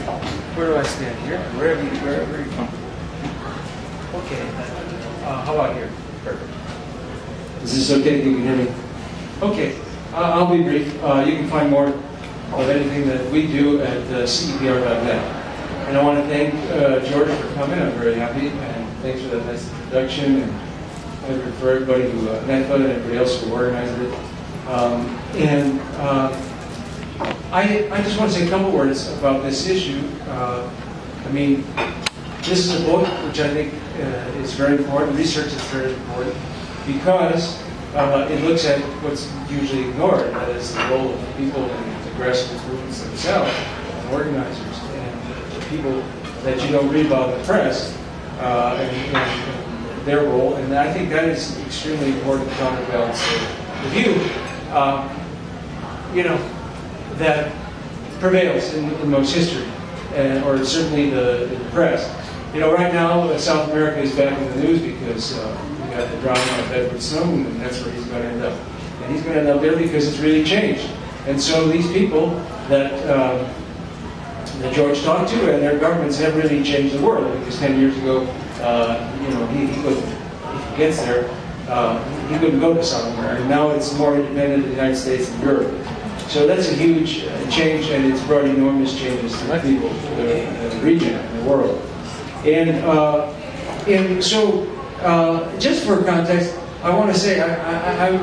Where do I stand here? Wherever you come. Okay. How about here? Perfect. Is this okay? You can hear me? Okay. I'll be brief. You can find more of anything that we do at cepr.net. And I want to thank George for coming. I'm very happy. And thanks for that nice introduction. And for everybody who, NETFA and everybody else who organized it. I just want to say a couple words about this issue. I mean, this is a book which I think is very important. Research is very important because it looks at what's usually ignored, that is the role of the people in the grassroots movements themselves, and organizers, and the people that you don't read about in the press, and their role. And I think that is extremely important to counterbalance the view, that prevails in most history, or certainly the press. Right now, South America is back in the news because we got the drama of Edward Snowden, and that's where he's going to end up. And he's going to end up there because it's really changed. And so these people that George talked to and their governments have really changed the world. Because 10 years ago, he couldn't, if he gets there, he couldn't go to South America. And now it's more independent of the United States and Europe. So that's a huge change, and it's brought enormous changes to the people, the region, and the world. And so, just for context, I want to say, I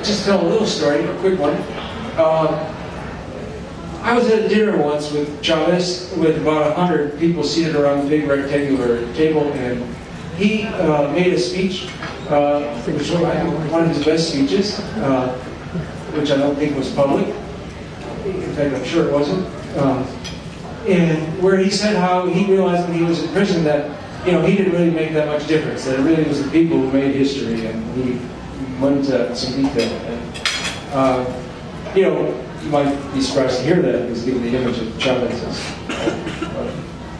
just tell a little story, a quick one. I was at a dinner once with Chavez, with about 100 people seated around the big rectangular table, and he made a speech, which was one of his best speeches, which I don't think was public. In fact, I'm sure it wasn't. And where he said how he realized when he was in prison that, he didn't really make that much difference, that it really was the people who made history, and he went into some detail. And, you might be surprised to hear that, because given the image of Chavez as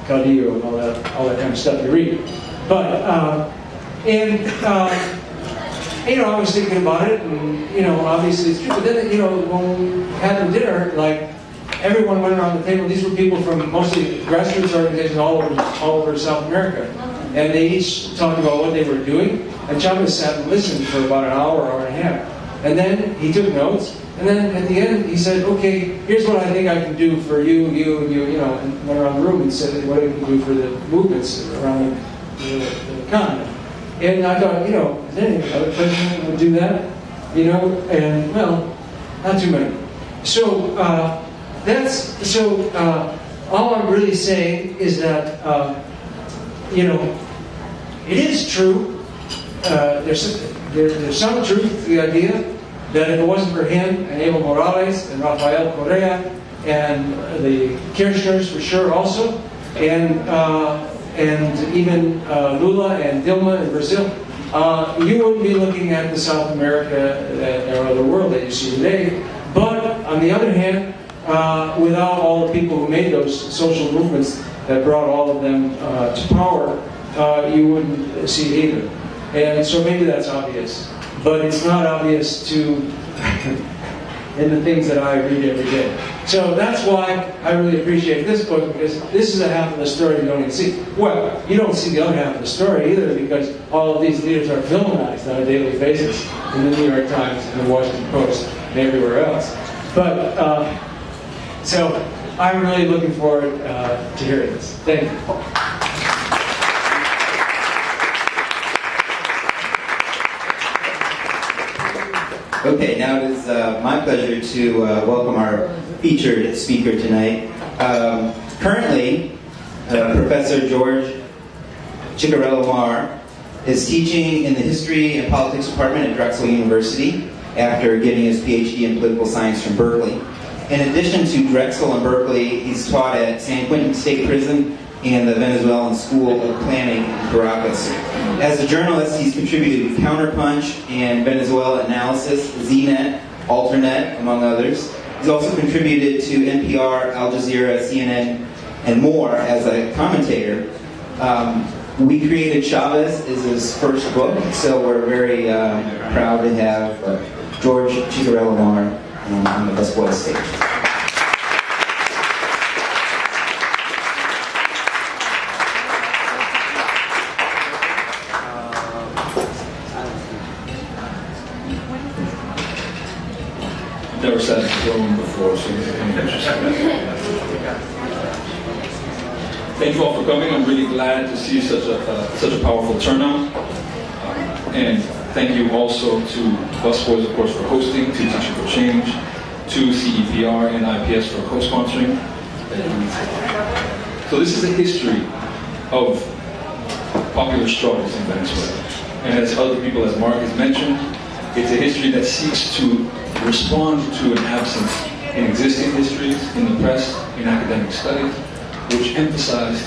Caudillo and all that kind of stuff you read. But, I was thinking about it, and, obviously it's true. But then, when we had the dinner, everyone went around the table. These were people from mostly grassroots organizations all over South America. And they each talked about what they were doing. And Chavez sat and listened for about an hour and a half. And then he took notes. And then at the end, he said, okay, here's what I think I can do for you, and went around the room and said what I can do for the movements around the continent. And I thought, is there any other president that would do that? And, well, not too many. So, all I'm really saying is that, it is true, there's some truth to the idea that if it wasn't for him and Evo Morales and Rafael Correa and the Kirchners for sure also, and even Lula and Dilma in Brazil, you wouldn't be looking at the South America or the world that you see today. But on the other hand, without all the people who made those social movements that brought all of them to power, you wouldn't see it either. And so maybe that's obvious. But it's not obvious in the things that I read every day. So that's why I really appreciate this book, because this is a half of the story you don't even see. Well, you don't see the other half of the story either, because all of these leaders are villainized on a daily basis in the New York Times and the Washington Post and everywhere else. But, so I'm really looking forward to hearing this. Thank you. Okay, now it is my pleasure to welcome our featured speaker tonight. Currently, Professor George Ciccariello-Maher is teaching in the History and Politics Department at Drexel University after getting his PhD in political science from Berkeley. In addition to Drexel and Berkeley, he's taught at San Quentin State Prison and the Venezuelan School of Planning in Caracas. As a journalist, he's contributed to Counterpunch and Venezuela Analysis, ZNet, Alternet, among others. He's also contributed to NPR, Al Jazeera, CNN, and more as a commentator. We Created Chavez is his first book, so we're very proud to have George Ciccariello-Maher on the Busboys stage. floor, so thank you all for coming. I'm really glad to see such a powerful turnout. And thank you also to Busboys, of course, for hosting, to Teaching for Change, to CEPR and IPS for co-sponsoring. So this is a history of popular struggles in Venezuela. And as other people, as Mark has mentioned, it's a history that seeks to respond to an absence in existing histories, in the press, in academic studies, which emphasized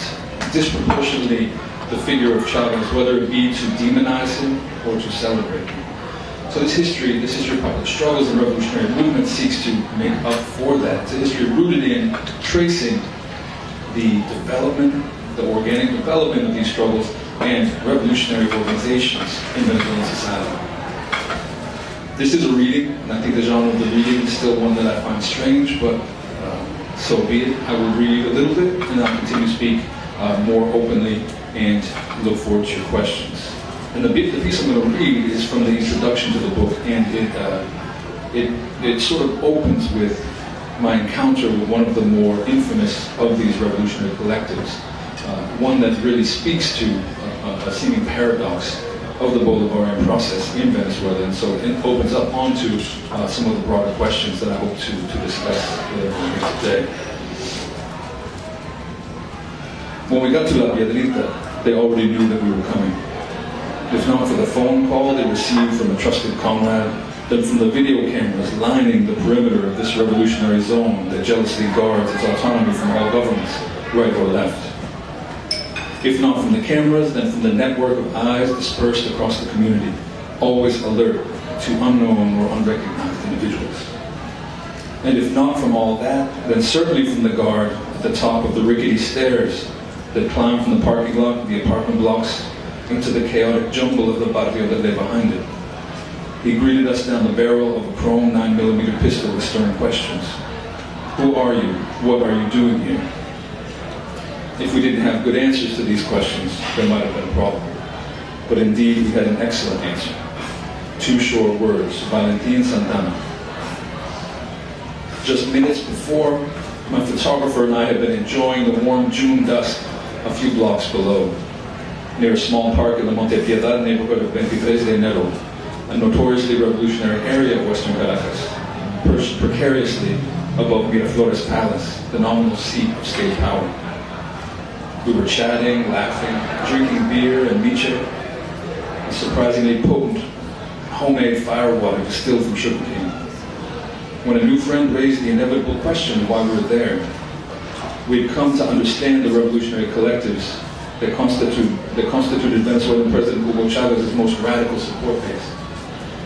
disproportionately the figure of Chavez, whether it be to demonize him or to celebrate him. So this history of popular struggles and revolutionary movements seeks to make up for that. It's a history rooted in tracing the development, the organic development of these struggles and revolutionary organizations in Venezuelan society. This is a reading, and I think the genre of the reading is still one that I find strange, but so be it. I will read a little bit, and I'll continue to speak more openly and look forward to your questions. And the piece I'm going to read is from the introduction to the book, and it sort of opens with my encounter with one of the more infamous of these revolutionary collectives, one that really speaks to a seeming paradox of the Bolivarian process in Venezuela, and so it opens up onto some of the broader questions that I hope to discuss with everyone here today. When we got to La Piedrita, they already knew that we were coming. If not for the phone call they received from a trusted comrade, then from the video cameras lining the perimeter of this revolutionary zone that jealously guards its autonomy from all governments, right or left. If not from the cameras, then from the network of eyes dispersed across the community, always alert to unknown or unrecognized individuals. And if not from all that, then certainly from the guard at the top of the rickety stairs that climb from the parking lot, the apartment blocks, into the chaotic jumble of the barrio that lay behind it. He greeted us down the barrel of a chrome 9mm pistol with stern questions. Who are you? What are you doing here? If we didn't have good answers to these questions, there might have been a problem. But indeed, we had an excellent answer. 2 short words, Valentin Santana. Just minutes before, my photographer and I had been enjoying the warm June dusk a few blocks below, near a small park in the Monte Piedad neighborhood of 23 de Enero, a notoriously revolutionary area of Western Caracas, perched precariously above Miraflores Palace, the nominal seat of state power. We were chatting, laughing, drinking beer and miche, a surprisingly potent homemade firewater distilled from sugarcane, when a new friend raised the inevitable question of why we were there. We had come to understand the revolutionary collectives that constituted Venezuelan President Hugo Chavez's most radical support base,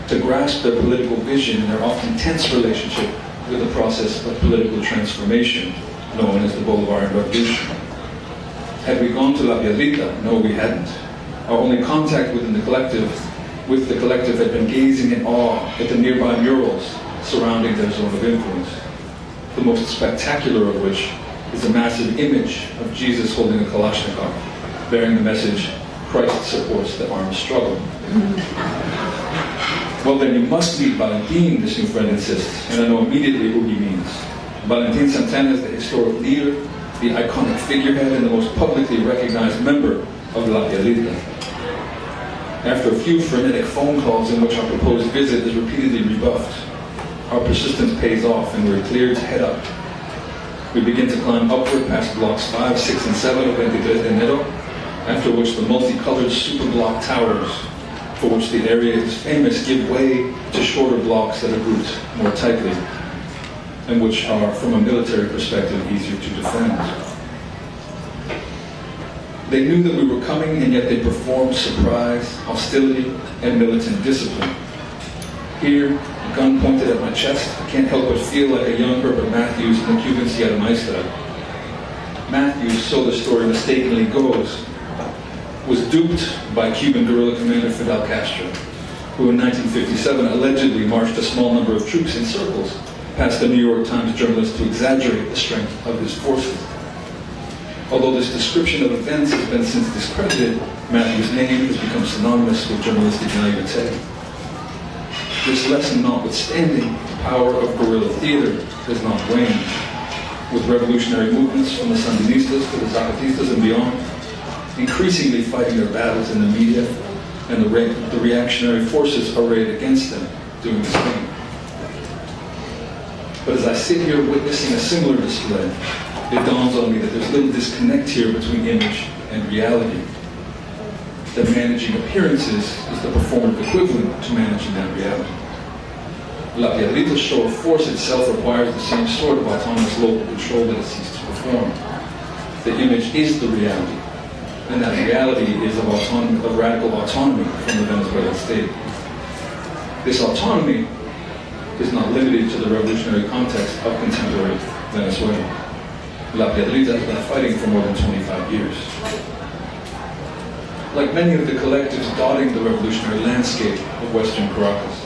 to grasp their political vision and their often tense relationship with the process of political transformation known as the Bolivarian Revolution. Had we gone to La Piedrita? No, we hadn't. Our only contact with the collective had been gazing in awe at the nearby murals surrounding their zone of influence, the most spectacular of which is a massive image of Jesus holding a Kalashnikov, bearing the message, Christ supports the armed struggle. Well, then you must meet Valentin, this new friend insists, and I know immediately who he means. Valentin Santana is the historic leader, the iconic figurehead, and the most publicly recognized member of La Piedrita. After a few frenetic phone calls in which our proposed visit is repeatedly rebuffed, our persistence pays off and we're cleared to head up. We begin to climb upward past blocks 5, 6, and 7 of 23 de Enero, after which the multicolored superblock towers, for which the area is famous, give way to shorter blocks that are grouped more tightly, and which are, from a military perspective, easier to defend. They knew that we were coming, and yet they performed surprise, hostility, and militant discipline. Here, a gun pointed at my chest, I can't help but feel like a young Herbert Matthews in the Cuban Sierra Maestra. Matthews, so the story mistakenly goes, was duped by Cuban guerrilla commander Fidel Castro, who in 1957 allegedly marched a small number of troops in circles past the New York Times journalist to exaggerate the strength of his forces. Although this description of events has been since discredited, Matthews' name has become synonymous with journalistic naivete. This lesson notwithstanding, power of guerrilla theater has not waned, with revolutionary movements from the Sandinistas to the Zapatistas and beyond, increasingly fighting their battles in the media, and the reactionary forces arrayed against them doing the same. But as I sit here witnessing a similar display, it dawns on me that there's little disconnect here between image and reality. That managing appearances is the performative equivalent to managing that reality. La Piedrita's show of force itself requires the same sort of autonomous local control that it seeks to perform. The image is the reality, and that reality is of radical autonomy from the Venezuelan state. This autonomy is not limited to the revolutionary context of contemporary Venezuela. La Piedrita has been fighting for more than 25 years. Like many of the collectives dotting the revolutionary landscape of Western Caracas,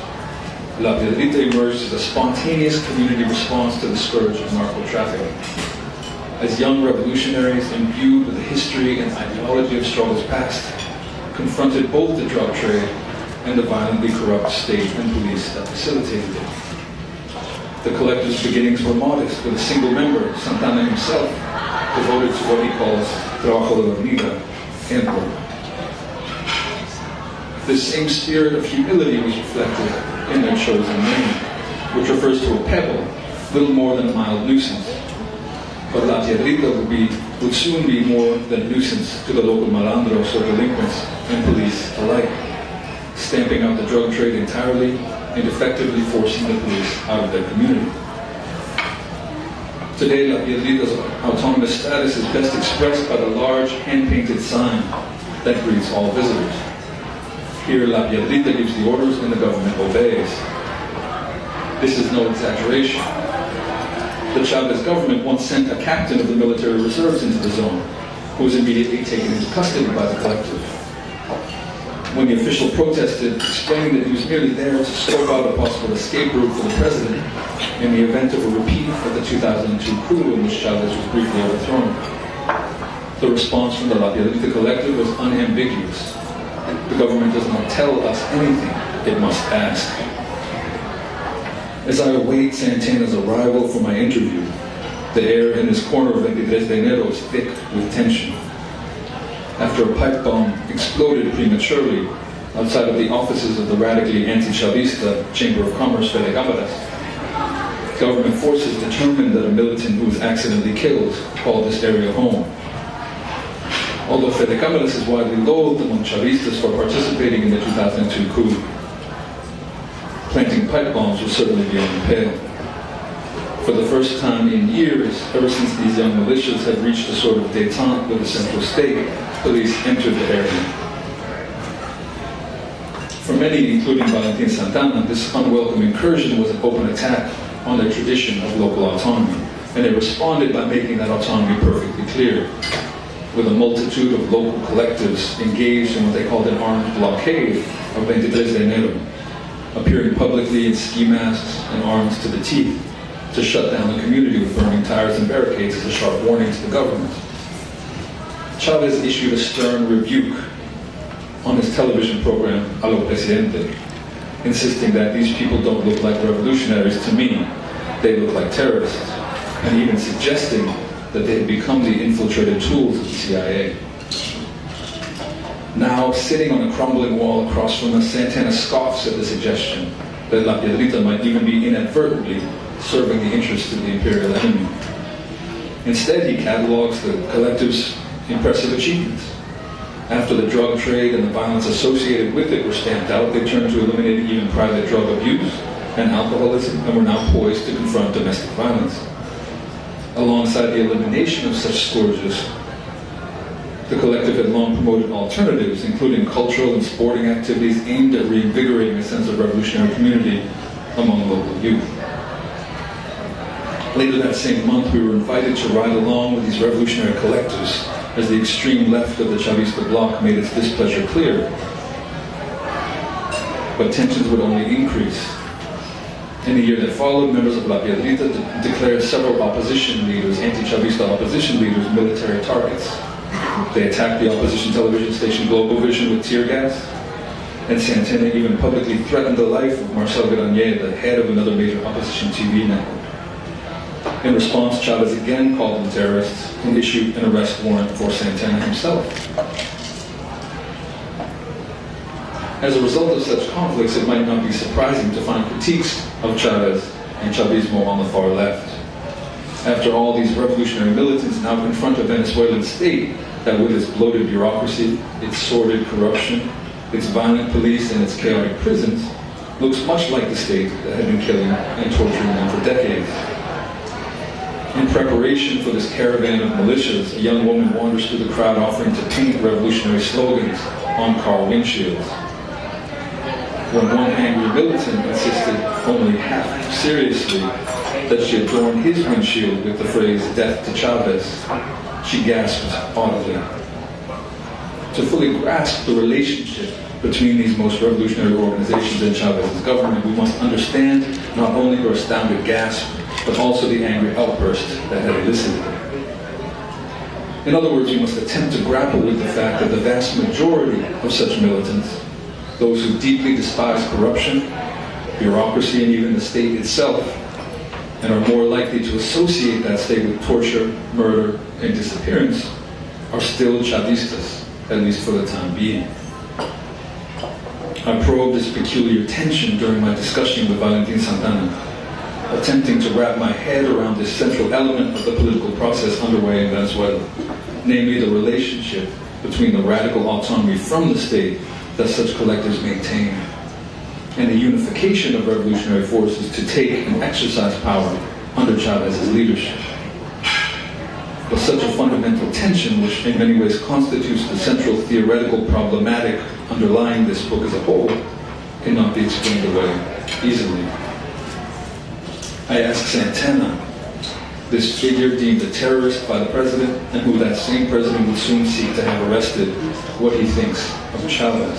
La Piedrita emerged as a spontaneous community response to the scourge of narco-trafficking. As young revolutionaries imbued with the history and ideology of struggles past, confronted both the drug trade and the violently corrupt state and police that facilitated it. The collective's beginnings were modest, with a single member, Santana himself, devoted to what he calls trabajo de hormiga, hand work. This same spirit of humility was reflected in their chosen name, which refers to a pebble, little more than a mild nuisance. But La Piedrita would soon be more than a nuisance to the local malandros or delinquents and police alike, stamping out the drug trade entirely and effectively forcing the police out of their community. Today, La Piedrita's autonomous status is best expressed by the large hand-painted sign that greets all visitors. Here, La Piedrita gives the orders and the government obeys. This is no exaggeration. The Chavez government once sent a captain of the military reserves into the zone, who was immediately taken into custody by the collective. When the official protested, explaining that he was merely there to scope out a possible escape route for the president in the event of a repeat of the 2002 coup in which Chavez was briefly overthrown. The response from the La Piedrita collective was unambiguous. The government does not tell us anything, it must ask. As I await Santana's arrival for my interview, the air in his corner of 23 de Enero is thick with tension. After a pipe bomb exploded prematurely outside of the offices of the radically anti-Chavista Chamber of Commerce, Fede Cámaras, government forces determined that a militant who was accidentally killed called this area home. Although Fede Cámaras is widely loathed among Chavistas for participating in the 2002 coup, planting pipe bombs was certainly beyond the pale. For the first time in years, ever since these young militias had reached a sort of détente with the central state, police entered the area. For many, including Valentin Santana, this unwelcome incursion was an open attack on their tradition of local autonomy, and they responded by making that autonomy perfectly clear, with a multitude of local collectives engaged in what they called an armed blockade of 23 de Enero, appearing publicly in ski masks and arms to the teeth to shut down the community with burning tires and barricades as a sharp warning to the government. Chavez issued a stern rebuke on his television program, Allo Presidente, insisting that these people don't look like revolutionaries to me, they look like terrorists, and even suggesting that they had become the infiltrated tools of the CIA. Now, sitting on a crumbling wall across from us, Santana scoffs at the suggestion that La Piedrita might even be inadvertently serving the interests of the imperial enemy. Instead, he catalogs the collective's impressive achievements. After the drug trade and the violence associated with it were stamped out, they turned to eliminating even private drug abuse and alcoholism, and were now poised to confront domestic violence. Alongside the elimination of such scourges, the collective had long promoted alternatives, including cultural and sporting activities aimed at reinvigorating a sense of revolutionary community among local youth. Later that same month, we were invited to ride along with these revolutionary collectives as the extreme left of the Chavista bloc made its displeasure clear. But tensions would only increase. In the year that followed, members of La Piedrita declared several opposition leaders, anti-Chavista opposition leaders, military targets. They attacked the opposition television station Global Vision with tear gas, and Santana even publicly threatened the life of Marcel Granier, the head of another major opposition TV network. In response, Chavez again called them terrorists and issued an arrest warrant for Santana himself. As a result of such conflicts, it might not be surprising to find critiques of Chavez and Chavismo on the far left. After all, these revolutionary militants now confront a Venezuelan state that, with its bloated bureaucracy, its sordid corruption, its violent police, and its chaotic prisons, looks much like the state that had been killing and torturing them for decades. In preparation for this caravan of militias, a young woman wanders through the crowd offering to paint revolutionary slogans on car windshields. When one angry militant insisted, only half seriously, that she adorned his windshield with the phrase, "Death to Chavez," she gasped audibly. To fully grasp the relationship between these most revolutionary organizations and Chavez's government, we must understand not only her astounded gasp, but also the angry outburst that had elicited it. In other words, we must attempt to grapple with the fact that the vast majority of such militants, those who deeply despise corruption, bureaucracy, and even the state itself, and are more likely to associate that state with torture, murder, and disappearance, are still Chavistas, at least for the time being. I probed this peculiar tension during my discussion with Valentin Santana, attempting to wrap my head around this central element of the political process underway in Venezuela, namely the relationship between the radical autonomy from the state that such collectives maintain and the unification of revolutionary forces to take and exercise power under Chavez's leadership. But such a fundamental tension, which in many ways constitutes the central theoretical problematic underlying this book as a whole, cannot be explained away easily. I asked Santana, this figure deemed a terrorist by the president, and who that same president would soon seek to have arrested, what he thinks of Chavez.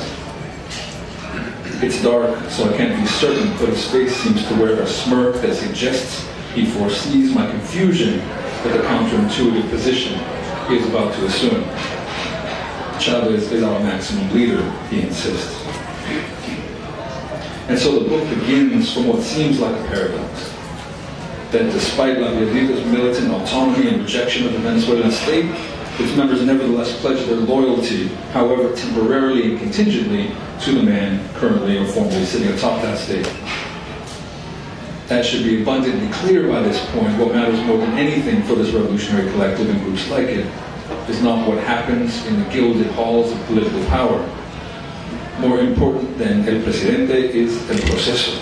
It's dark, so I can't be certain, but his face seems to wear a smirk that suggests he foresees my confusion with the counterintuitive position he is about to assume. Chavez is our maximum leader, he insists. And so the book begins from what seems like a paradox. That despite La Violeta's militant autonomy and rejection of the Venezuelan state, its members nevertheless pledge their loyalty, however temporarily and contingently, to the man currently or formerly sitting atop that state. That should be abundantly clear by this point. What matters more than anything for this revolutionary collective and groups like it is not what happens in the gilded halls of political power. More important than El Presidente is El Proceso,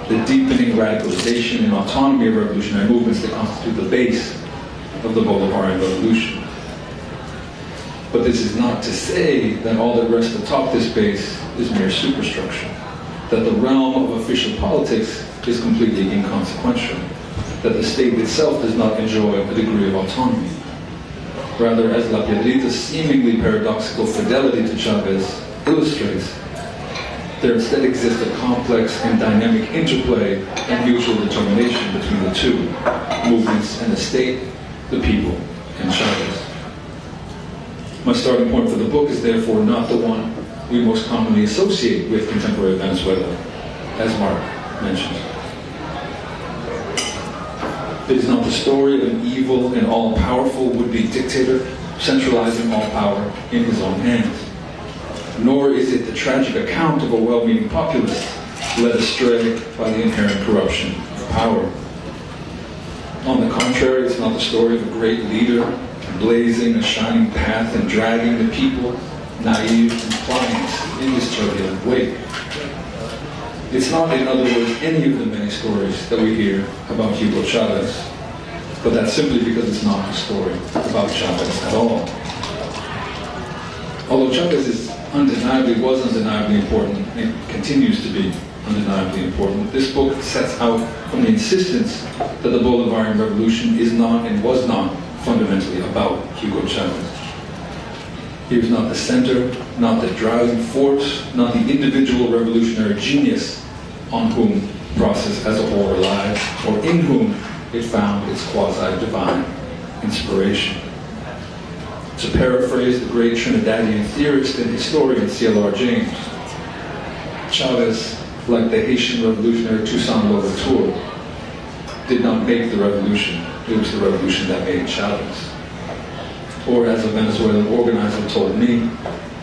the deepening radicalization and autonomy of revolutionary movements that constitute the base of the Bolivarian revolution. But this is not to say that all that rests atop this base is mere superstructure, that the realm of official politics is completely inconsequential, that the state itself does not enjoy a degree of autonomy. Rather, as La Piedrita's seemingly paradoxical fidelity to Chavez illustrates, there instead exists a complex and dynamic interplay and mutual determination between the two movements and the state, the people, and Chavez. My starting point for the book is therefore not the one we most commonly associate with contemporary Venezuela, as Mark mentioned. It is not the story of an evil and all-powerful would-be dictator centralizing all power in his own hands. Nor is it the tragic account of a well-meaning populace led astray by the inherent corruption of power. On the contrary, it's not the story of a great leader blazing a shining path and dragging the people, naive and pliant, in his turbulent wake. It's not, in other words, any of the many stories that we hear about Hugo Chavez, but that's simply because it's not a story about Chavez at all. Although Chavez was undeniably important, and continues to be undeniably important, this book sets out from the insistence that the Bolivarian Revolution is not and was not fundamentally about Hugo Chavez. He was not the center, not the driving force, not the individual revolutionary genius on whom the process as a whole relied, or in whom it found its quasi-divine inspiration. To paraphrase the great Trinidadian theorist and historian C.L.R. James, Chavez, like the Haitian revolutionary Toussaint Louverture, did not make the revolution. It was the revolution that made Chavez. Or as a Venezuelan organizer told me,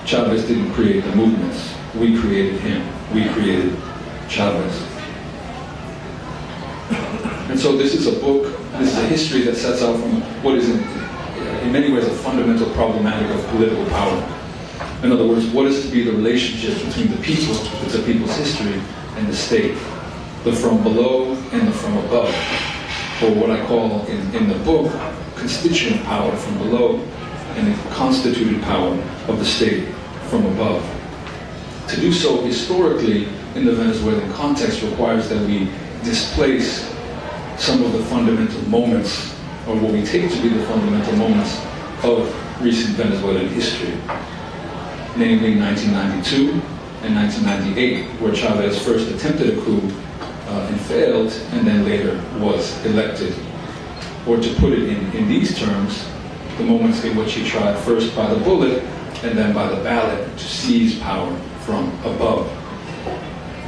Chavez didn't create the movements. We created him. We created Chavez. And so this is a book, this is a history that sets out from what is in many ways a fundamental problematic of political power. In other words, what is to be the relationship between the people, it's a people's history, and the state, the from below and the from above, or what I call in the book, constituent power from below and the constituted power of the state from above. To do so historically in the Venezuelan context requires that we displace some of the fundamental moments, or what we take to be the fundamental moments of recent Venezuelan history, namely 1992 and 1998, where Chavez first attempted a coup and failed, and then later was elected. Or to put it in these terms, the moments in which he tried first by the bullet and then by the ballot to seize power from above.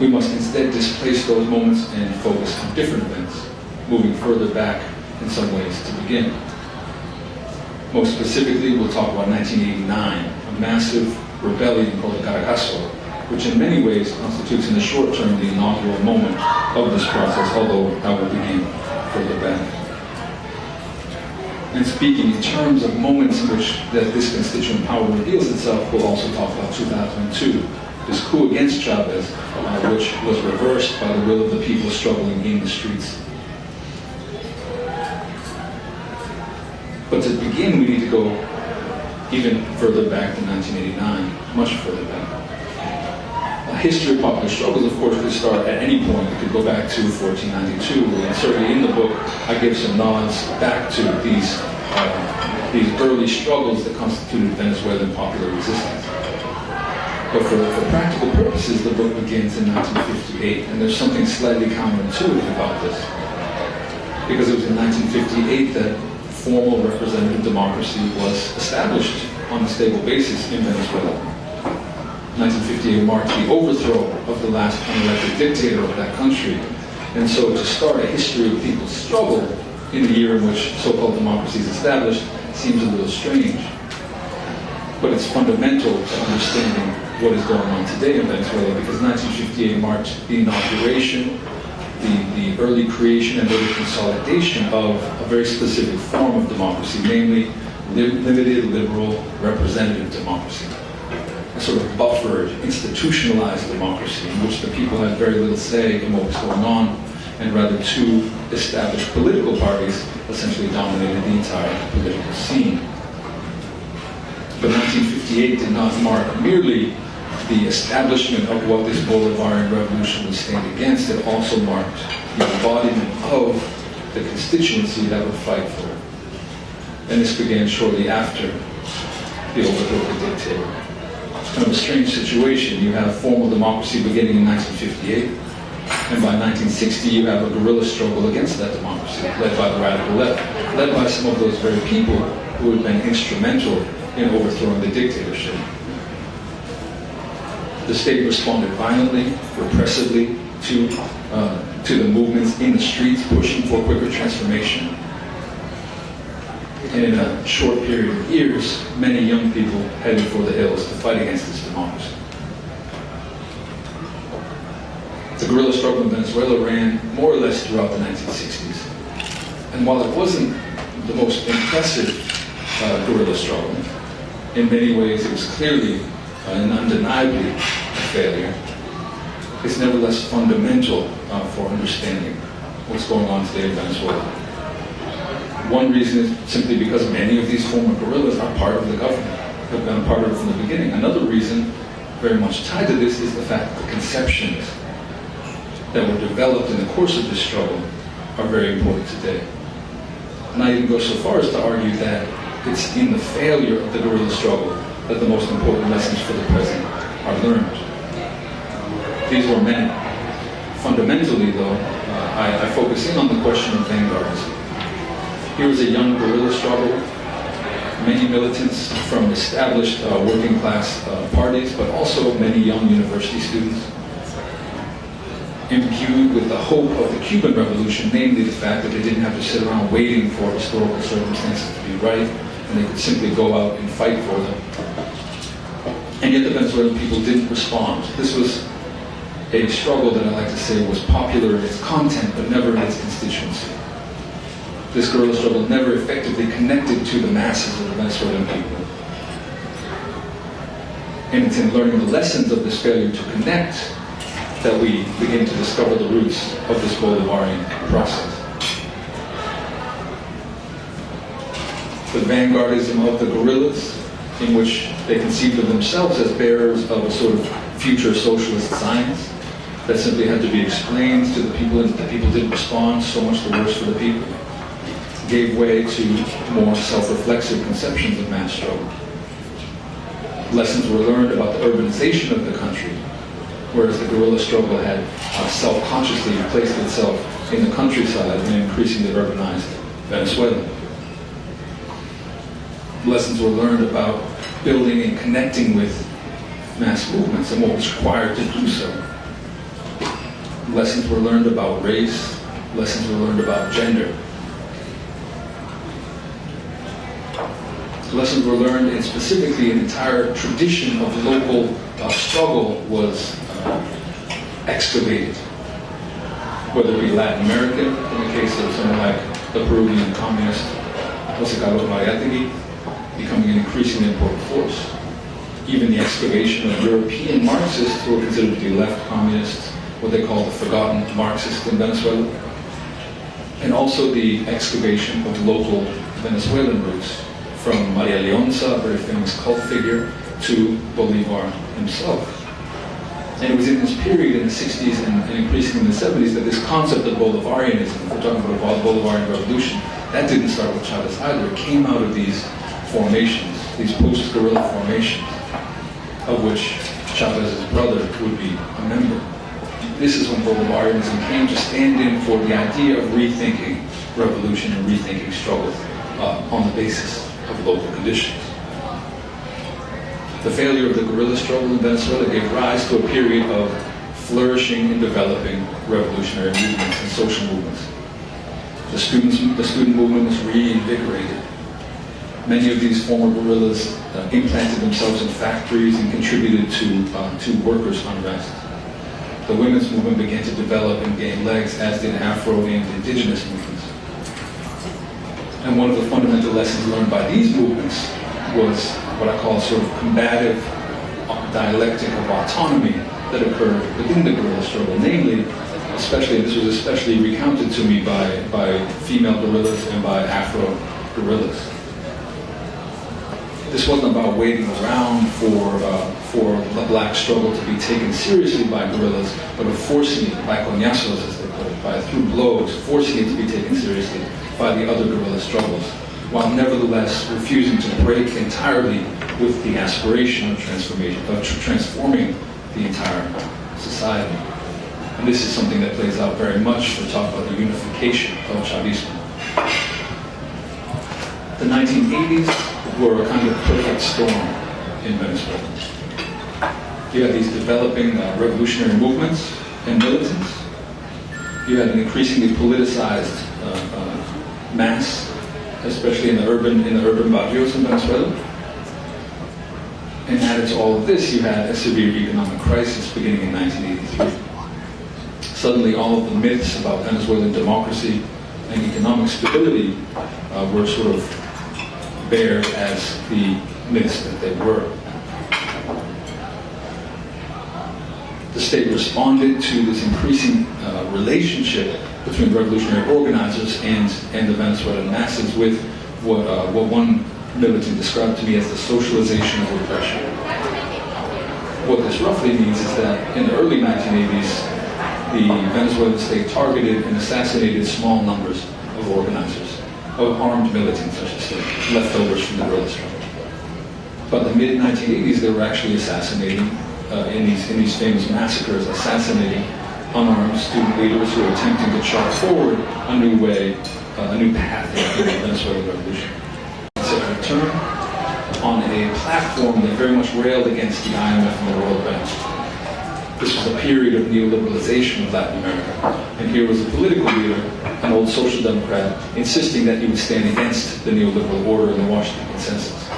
We must instead displace those moments and focus on different events, moving further back in some ways to begin. Most specifically, we'll talk about 1989, a massive rebellion called the Caracazo, which in many ways constitutes in the short term the inaugural moment of this process, although that will begin further back. And speaking in terms of moments in which this constituent power reveals itself, we'll also talk about 2002, this coup against Chavez, which was reversed by the will of the people struggling in the streets. But to begin, we need to go even further back to 1989, much further back. A history of popular struggles, of course, could start at any point. It could go back to 1492, and certainly in the book, I give some nods back to these early struggles that constituted Venezuelan popular resistance. But for practical purposes, the book begins in 1958, and there's something slightly counterintuitive about this. Because it was in 1958 that formal representative democracy was established on a stable basis in Venezuela. 1958 marked the overthrow of the last unelected dictator of that country. And so to start a history of people's struggle in the year in which so-called democracy is established seems a little strange. But it's fundamental to understanding what is going on today in Venezuela, because 1958 marked the inauguration, the early creation and early consolidation of a very specific form of democracy, namely limited liberal representative democracy. A sort of buffered, institutionalized democracy in which the people had very little say in what was going on, and rather two established political parties essentially dominated the entire political scene. But 1958 did not mark merely the establishment of what this Bolivarian revolution would stand against. It also marked the embodiment of the constituency that would fight for it. And this began shortly after the overthrow of the dictator. It's kind of a strange situation. You have formal democracy beginning in 1958, and by 1960 you have a guerrilla struggle against that democracy, led by the radical left, led by some of those very people who had been instrumental in overthrowing the dictatorship. The state responded violently, repressively to the movements in the streets pushing for quicker transformation. And in a short period of years, many young people headed for the hills to fight against this democracy. The guerrilla struggle in Venezuela ran more or less throughout the 1960s. And while it wasn't the most impressive guerrilla struggle, in many ways it was clearly and undeniably a failure, it's nevertheless fundamental for understanding what's going on today in Venezuela. One reason is simply because many of these former guerrillas are part of the government, have been a part of it from the beginning. Another reason, very much tied to this, is the fact that the conceptions that were developed in the course of this struggle are very important today. And I even go so far as to argue that it's in the failure of the guerrilla struggle that the most important lessons for the present are learned. These were many. Fundamentally, though, I focus in on the question of vanguards. Here is a young guerrilla struggle, many militants from established working class parties, but also many young university students, imbued with the hope of the Cuban Revolution, namely the fact that they didn't have to sit around waiting for historical circumstances to be right, and they could simply go out and fight for them. And yet the Venezuelan people didn't respond. This was a struggle that I like to say was popular in its content, but never in its constituency. This guerrilla struggle never effectively connected to the masses of the Venezuelan people. And it's in learning the lessons of this failure to connect that we begin to discover the roots of this Bolivarian process. The vanguardism of the guerrillas, in which they conceived of themselves as bearers of a sort of future socialist science that simply had to be explained to the people, and the people didn't respond, so much the worse for the people, gave way to more self-reflexive conceptions of mass struggle. Lessons were learned about the urbanization of the country, whereas the guerrilla struggle had self-consciously placed itself in the countryside in an increasingly urbanized Venezuela. Lessons were learned about building and connecting with mass movements and what was required to do so. Lessons were learned about race. Lessons were learned about gender. Lessons were learned, and specifically an entire tradition of local struggle was excavated. Whether it be Latin American, in the case of someone like the Peruvian communist Ciccariello-Maher becoming an increasingly important force. Even the excavation of European Marxists who were considered to be left communists, what they call the forgotten Marxists in Venezuela. And also the excavation of local Venezuelan roots, from Maria Leonza, a very famous cult figure, to Bolivar himself. And it was in this period, in the 60s and increasingly in the 70s, that this concept of Bolivarianism, if we're talking about the Bolivarian Revolution, that didn't start with Chavez either. It came out of these formations, these post-guerrilla formations, of which Chavez's brother would be a member. This is when Bolivarianism came to stand in for the idea of rethinking revolution and rethinking struggle on the basis of local conditions. The failure of the guerrilla struggle in Venezuela gave rise to a period of flourishing and developing revolutionary movements and social movements. The student movement was reinvigorated. Many of these former guerrillas implanted themselves in factories and contributed to workers' unrest. The women's movement began to develop and gain legs, as did Afro and indigenous movements. And one of the fundamental lessons learned by these movements was what I call sort of combative dialectic of autonomy that occurred within the guerrilla struggle. Namely, this was especially recounted to me by female guerrillas and by Afro guerrillas. This wasn't about waiting around for the black struggle to be taken seriously by guerrillas, but of forcing it by coñazos, as they put it, through blows, forcing it to be taken seriously by the other guerrilla struggles, while nevertheless refusing to break entirely with the aspiration of transformation, of transforming the entire society. And this is something that plays out very much to talk about the unification of Chavismo. The 1980s were a kind of perfect storm in Venezuela. You had these developing revolutionary movements and militants. You had an increasingly politicized mass, especially in the urban barrios in Venezuela. And added to all of this, you had a severe economic crisis beginning in 1983. Suddenly, all of the myths about Venezuelan democracy and economic stability were sort of bared as the myths that they were. The state responded to this increasing relationship between revolutionary organizers and the Venezuelan masses with what one militant described to me as the socialization of oppression. What this roughly means is that in the early 1980s, the Venezuelan state targeted and assassinated small numbers of organizers, of armed militants, I should say, leftovers from the guerrilla struggle. But in the mid-1980s, they were actually assassinating, in these famous massacres, assassinating unarmed student leaders who were attempting to chart forward a new way, a new path in the Venezuelan revolution. A term on a platform that very much railed against the IMF and the World Bank. This was a period of neoliberalization of Latin America. And here was a political leader, an old social democrat, insisting that he would stand against the neoliberal order in the Washington Consensus.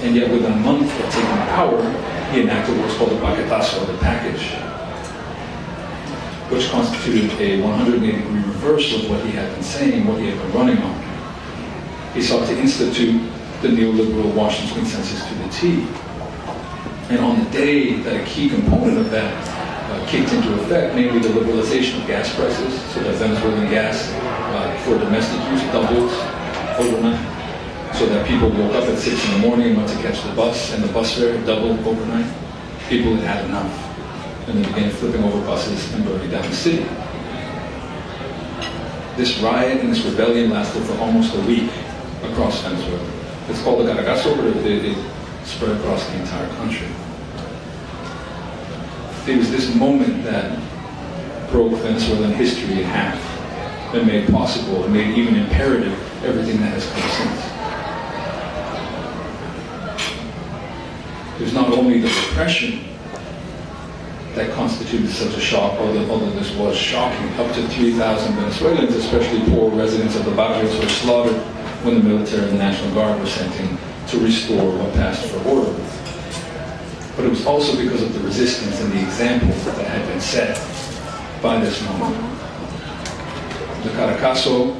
And yet within a month of taking power, he enacted what was called the paquetazo, the package, which constituted a 180-degree reversal of what he had been saying, what he had been running on. He sought to institute the neoliberal Washington Consensus to the T. And on the day that a key component of that kicked into effect, namely the liberalization of gas prices, so that Venezuelan gas for domestic use doubled overnight, so that people woke up at 6 in the morning and went to catch the bus, and the bus fare had doubled overnight. People had had enough, and they began flipping over buses and burning down the city. This riot and this rebellion lasted for almost a week across Venezuela. It's called the Caracazo, but it spread across the entire country. It was this moment that broke Venezuelan history in half and made possible and made even imperative everything that has come since. It was not only the repression that constituted such a shock, although this was shocking. Up to 3,000 Venezuelans, especially poor residents of the barrios, were slaughtered when the military and the National Guard were sent in to restore what passed for order. But it was also because of the resistance and the example that had been set by this moment. The Caracazo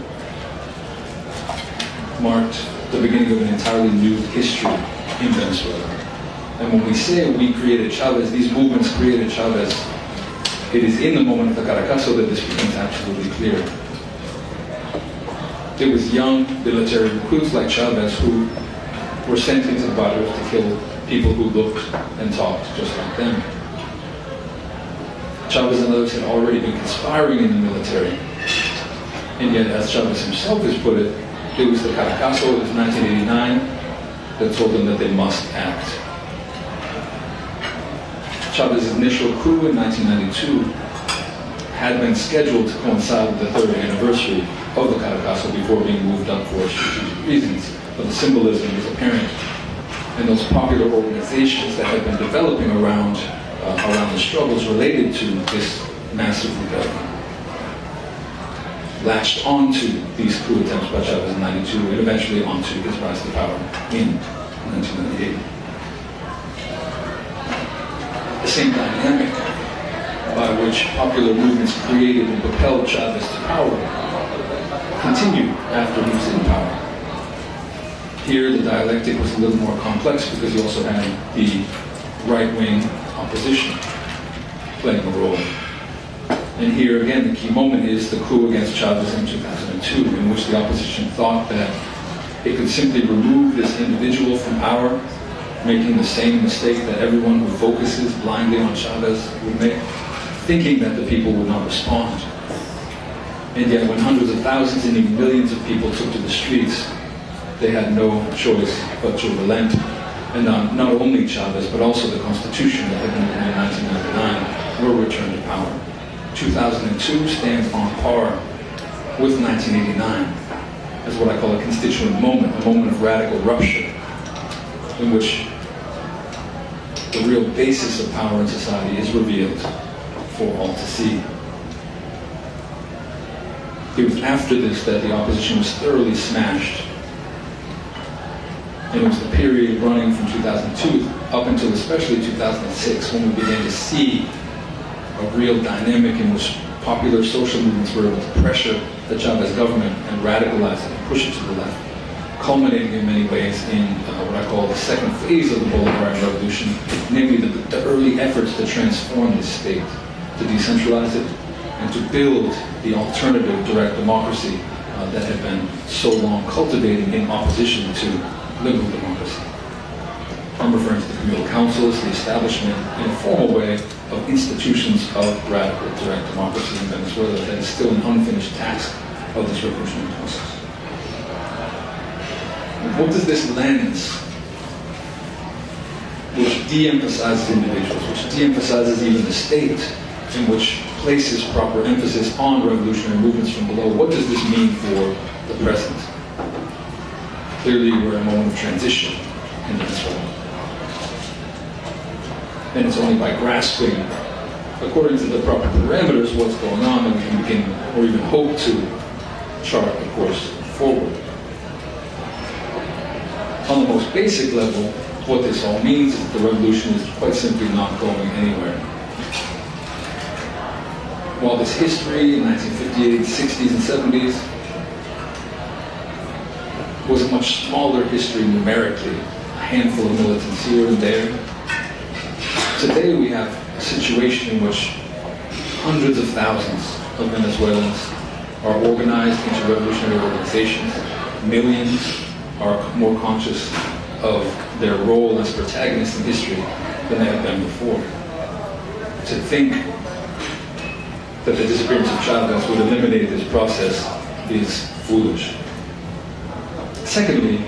marked the beginning of an entirely new history in Venezuela. And when we say we created Chavez, these movements created Chavez, it is in the moment of the Caracazo that this becomes absolutely clear. It was young military recruits like Chavez who were sent into the barrios to kill people who looked and talked just like them. Chavez and others had already been conspiring in the military. And yet, as Chavez himself has put it, it was the Caracazo, it was 1989, that told them that they must act. Chavez's initial coup in 1992 had been scheduled to coincide with the 3rd anniversary of the Caracazo before being moved up for strategic reasons. But the symbolism is apparent. And those popular organizations that had been developing around the struggles related to this massive rebellion latched onto these coup attempts by Chavez in 92 and eventually onto his rise to power in 1998. The same dynamic by which popular movements created and propelled Chavez to power continued after he was in power. Here, the dialectic was a little more complex because you also had the right-wing opposition playing a role. And here, again, the key moment is the coup against Chavez in 2002, in which the opposition thought that it could simply remove this individual from power, making the same mistake that everyone who focuses blindly on Chavez would make, thinking that the people would not respond. And yet, when hundreds of thousands and even millions of people took to the streets, they had no choice but to relent. And not only Chavez, but also the Constitution that had been written in 1999 were returned to power. 2002 stands on par with 1989 as what I call a constituent moment, a moment of radical rupture, in which the real basis of power in society is revealed for all to see. It was after this that the opposition was thoroughly smashed. And it was the period running from 2002 up until especially 2006 when we began to see a real dynamic in which popular social movements were able to pressure the Chavez government and radicalize it and push it to the left, culminating in many ways in what I call the second phase of the Bolivarian Revolution, namely the early efforts to transform this state, to decentralize it, and to build the alternative direct democracy that had been so long cultivating in opposition to liberal democracy. I'm referring to the communal councils, the establishment, in a formal way, of institutions of radical direct democracy in Venezuela that is still an unfinished task of this revolutionary process. What does this lens, which de-emphasizes individuals, which de-emphasizes even the state, in which places proper emphasis on revolutionary movements from below, what does this mean for the present? Clearly, we're in a moment of transition in Venezuela. And it's only by grasping, according to the proper parameters, what's going on that we can begin, or even hope to, chart a course forward. On the most basic level, what this all means is that the revolution is quite simply not going anywhere. While this history in 1958, 60s, and 70s was a much smaller history numerically, a handful of militants here and there, today we have a situation in which hundreds of thousands of Venezuelans are organized into revolutionary organizations. Millions are more conscious of their role as protagonists in history than they have been before. To think that the disappearance of Chavez would eliminate this process is foolish. Secondly,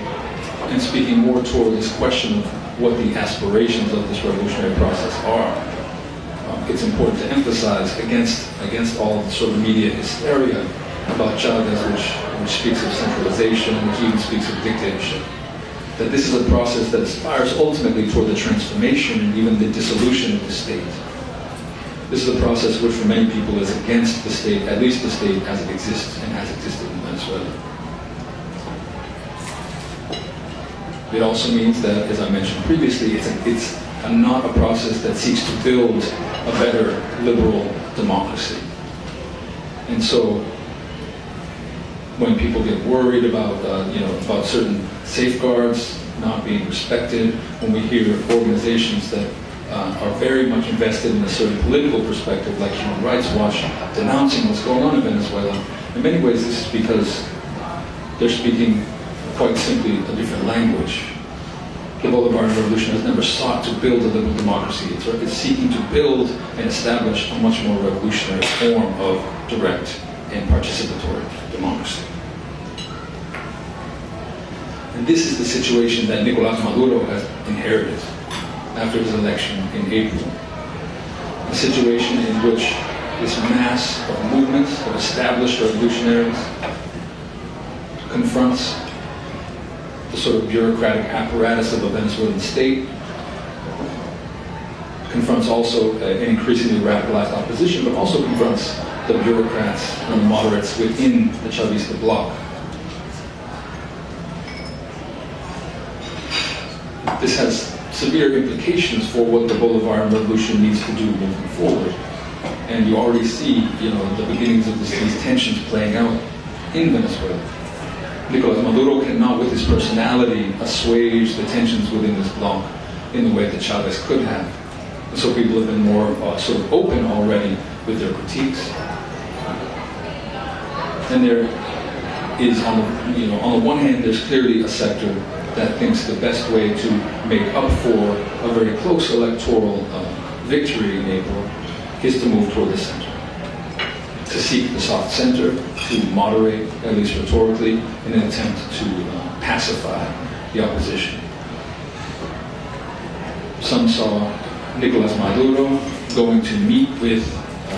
and speaking more toward this question of what the aspirations of this revolutionary process are, it's important to emphasize against all the sort of media hysteria about Chavez, which speaks of centralization, which even speaks of dictatorship, that this is a process that aspires ultimately toward the transformation and even the dissolution of the state. This is a process which for many people is against the state, at least the state as it exists and has existed in Venezuela. It also means that, as I mentioned previously, it's not a process that seeks to build a better liberal democracy. And so, when people get worried about about certain safeguards not being respected, when we hear organizations that are very much invested in a certain political perspective, like Human Rights Watch, denouncing what's going on in Venezuela, in many ways this is because they're speaking quite simply a different language. The Bolivarian Revolution has never sought to build a liberal democracy. It's seeking to build and establish a much more revolutionary form of direct and participatory democracy. And this is the situation that Nicolás Maduro has inherited after his election in April. A situation in which this mass of movements, of established revolutionaries, confronts the sort of bureaucratic apparatus of a Venezuelan state, confronts also an increasingly radicalized opposition, but also confronts the bureaucrats and the moderates within the Chavista bloc. This has severe implications for what the Bolivarian Revolution needs to do moving forward. And you already see, the beginnings of these tensions playing out in Venezuela. Nicolás Maduro cannot, with his personality, assuage the tensions within this bloc in the way that Chavez could have. And so people have been more sort of open already with their critiques. And there is, on the one hand, there's clearly a sector that thinks the best way to make up for a very close electoral victory in April is to move toward the center. To seek the soft center, to moderate, at least rhetorically, in an attempt to pacify the opposition. Some saw Nicolás Maduro going to meet with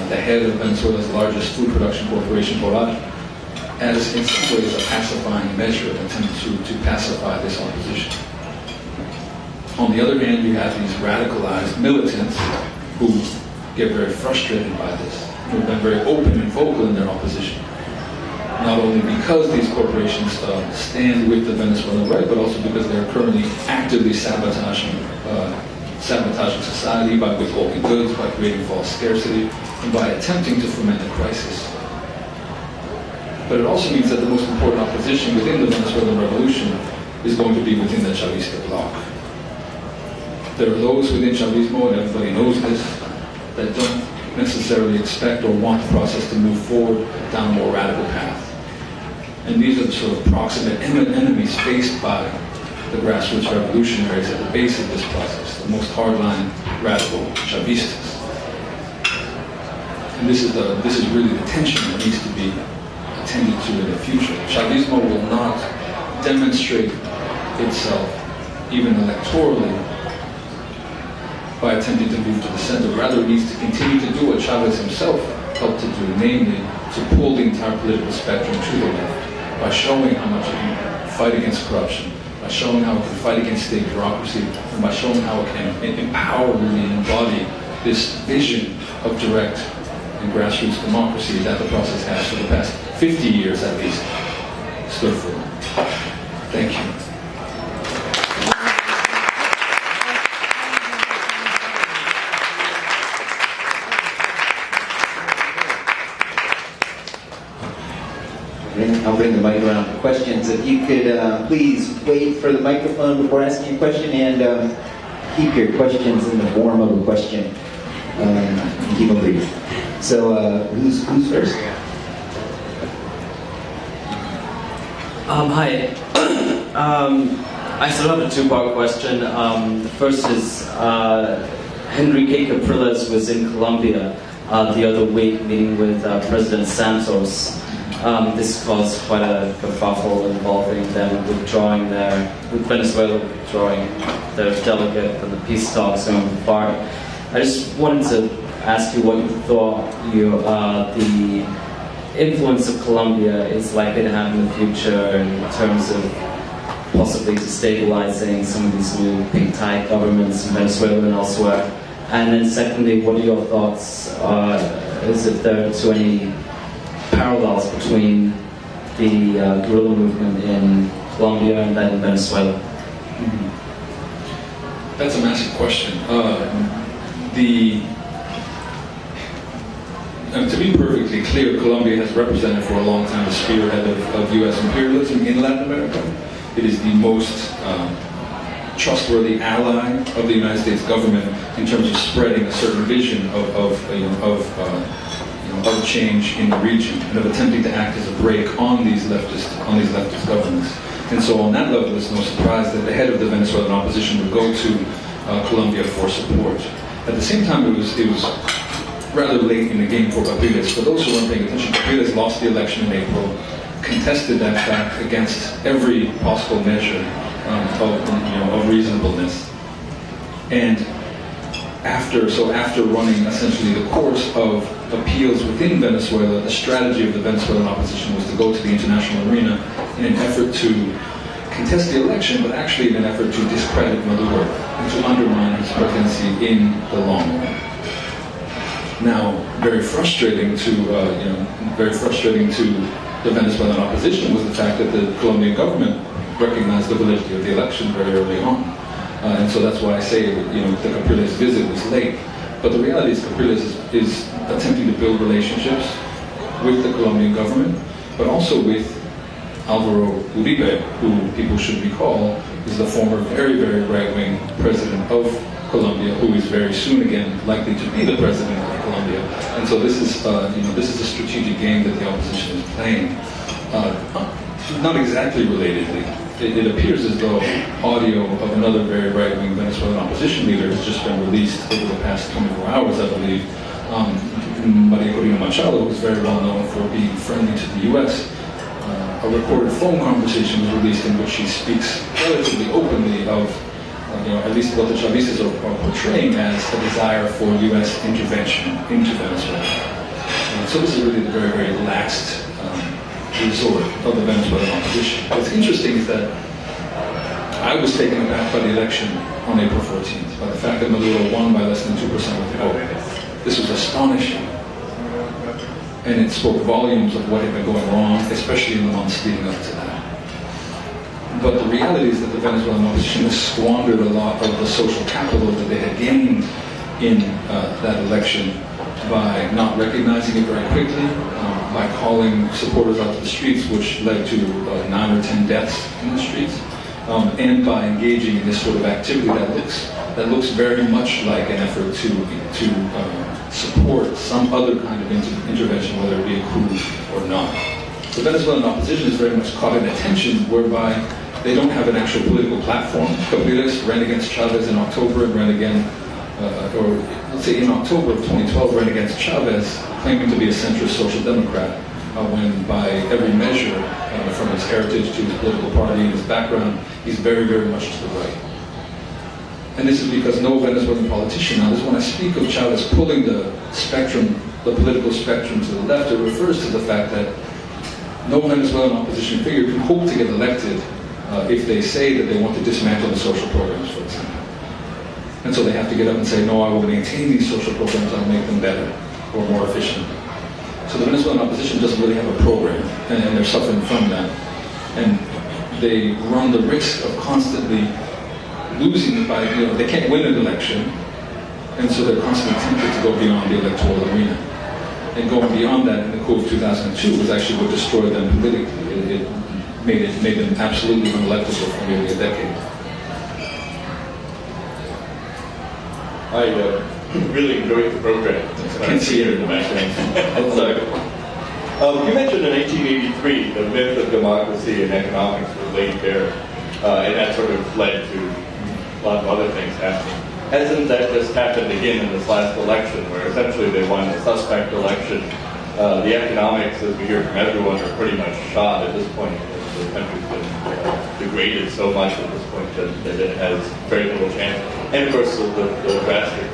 the head of Venezuela's largest food production corporation, Boral, as in some ways a pacifying measure, an attempt to pacify this opposition. On the other hand, you have these radicalized militants who get very frustrated by this, who have been very open and vocal in their opposition. Not only because these corporations stand with the Venezuelan right, but also because they're currently actively sabotaging society by withholding goods, by creating false scarcity, and by attempting to foment a crisis. But it also means that the most important opposition within the Venezuelan revolution is going to be within the Chavista bloc. There are those within Chavismo, and everybody knows this, that don't necessarily expect or want the process to move forward down a more radical path. And these are the sort of proximate enemies faced by the grassroots revolutionaries at the base of this process, the most hardline radical Chavistas. And this is really the tension that needs to be attended to in the future. Chavismo will not demonstrate itself, even electorally, by attempting to move to the center. Rather, it needs to continue to do what Chavez himself helped to do, namely to pull the entire political spectrum to the left by showing how much it can fight against corruption, by showing how it can fight against state bureaucracy, and by showing how it can empower really and embody this vision of direct and grassroots democracy that the process has for the past 50 years at least stood for. Thank you. I'll bring the mic around for questions. If you could please wait for the microphone before asking a question, and keep your questions in the form of a question. And keep them brief. So, who's first? Hi. I still have a two-part question. The first is, Enrique Capriles was in Colombia the other week meeting with President Santos. This caused quite a kerfuffle involving them withdrawing with Venezuela withdrawing their delegate from the peace talks going apart. I just wanted to ask you what you thought the influence of Colombia is likely to have in the future in terms of possibly destabilizing some of these new pink-tide governments in Venezuela and elsewhere. And then secondly, what are your thoughts, is if there are any parallels between the guerrilla movement in Colombia and that in Venezuela? That's a massive question. To be perfectly clear, Colombia has represented for a long time the spearhead of U.S. imperialism in Latin America. It is the most trustworthy ally of the United States government in terms of spreading a certain vision of change in the region and of attempting to act as a brake on these leftist governments. And so on that level, it's no surprise that the head of the Venezuelan opposition would go to Colombia for support. At the same time, it was rather late in the game for Capriles. For those who weren't paying attention, Capriles lost the election in April, contested that fact against every possible measure of reasonableness. And after running essentially the course of appeals within Venezuela, the strategy of the Venezuelan opposition was to go to the international arena in an effort to contest the election, but actually in an effort to discredit Maduro and to undermine his presidency in the long run. Now, very frustrating to the Venezuelan opposition was the fact that the Colombian government recognized the validity of the election very early on. And so that's why I say that, the Capriles visit was late. But the reality is Capriles is attempting to build relationships with the Colombian government, but also with Álvaro Uribe, who people should recall is the former very, very right-wing president of Colombia, who is very soon again likely to be the president of Colombia. And so this is a strategic game that the opposition is playing. Not exactly relatedly. It appears as though audio of another very right-wing Venezuelan opposition leader has just been released over the past 24 hours, I believe. Maria Corina Machado, who's very well known for being friendly to the U.S., a recorded phone conversation was released in which she speaks relatively openly of, at least what the Chavistas are portraying as a desire for U.S. intervention into Venezuela. So this is really the very, very last resort of the Venezuelan opposition. What's interesting is that I was taken aback by the election on April 14th, by the fact that Maduro won by less than 2% of the vote. This was astonishing. And it spoke volumes of what had been going wrong, especially in the months leading up to that. But the reality is that the Venezuelan opposition has squandered a lot of the social capital that they had gained in that election by not recognizing it very quickly, by calling supporters out to the streets, which led to 9 or 10 deaths in the streets, and by engaging in this sort of activity that looks very much like an effort to support some other kind of intervention, whether it be a coup or not. The Venezuelan opposition is very much caught in a tension whereby they don't have an actual political platform. Capriles ran against Chavez in October and ran again, or let's say in October of 2012, ran against Chavez, claiming to be a centrist social democrat, when by every measure, from his heritage to his political party and his background, he's very, very much to the right. And this is because no Venezuelan politician, now this is when I speak of Chavez pulling the political spectrum to the left, it refers to the fact that no Venezuelan opposition figure can hope to get elected if they say that they want to dismantle the social programs, for example. And so they have to get up and say, no, I will maintain these social programs, I'll make them better or more efficient. So the Venezuelan opposition doesn't really have a program, and they're suffering from that. And they run the risk of constantly losing by, they can't win an election, and so they're constantly tempted to go beyond the electoral arena. And going beyond that in the coup of 2002 was actually what destroyed them politically. It made them absolutely unelectable for nearly a decade. I really enjoyed the program. I can see it in the background. You mentioned in 1883 the myth of democracy and economics was laid bare, and that sort of led to a lot of other things happening. Hasn't that just happened again in this last election, where essentially they won a suspect election? The economics, as we hear from everyone, are pretty much shot at this point. The country's been degraded so much at this point that it has very little chance. And of course, the drastic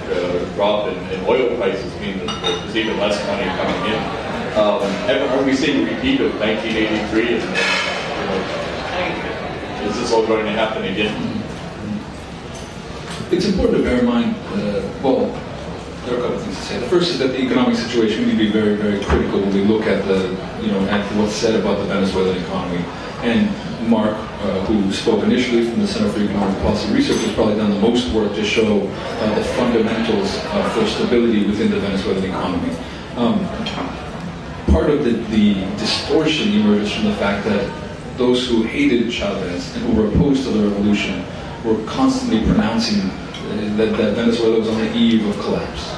drop in oil prices mean that there's even less money coming in. Are we seeing a repeat of 1983? Is this all going to happen again? It's important to bear in mind, well, there are a couple of things to say. The first is that the economic situation need to be very, very critical when we look at at what's said about the Venezuelan economy. And Mark, who spoke initially from the Center for Economic Policy Research, has probably done the most work to show the fundamentals for stability within the Venezuelan economy. Part of the distortion emerges from the fact that those who hated Chavez and who were opposed to the revolution were constantly pronouncing that Venezuela was on the eve of collapse.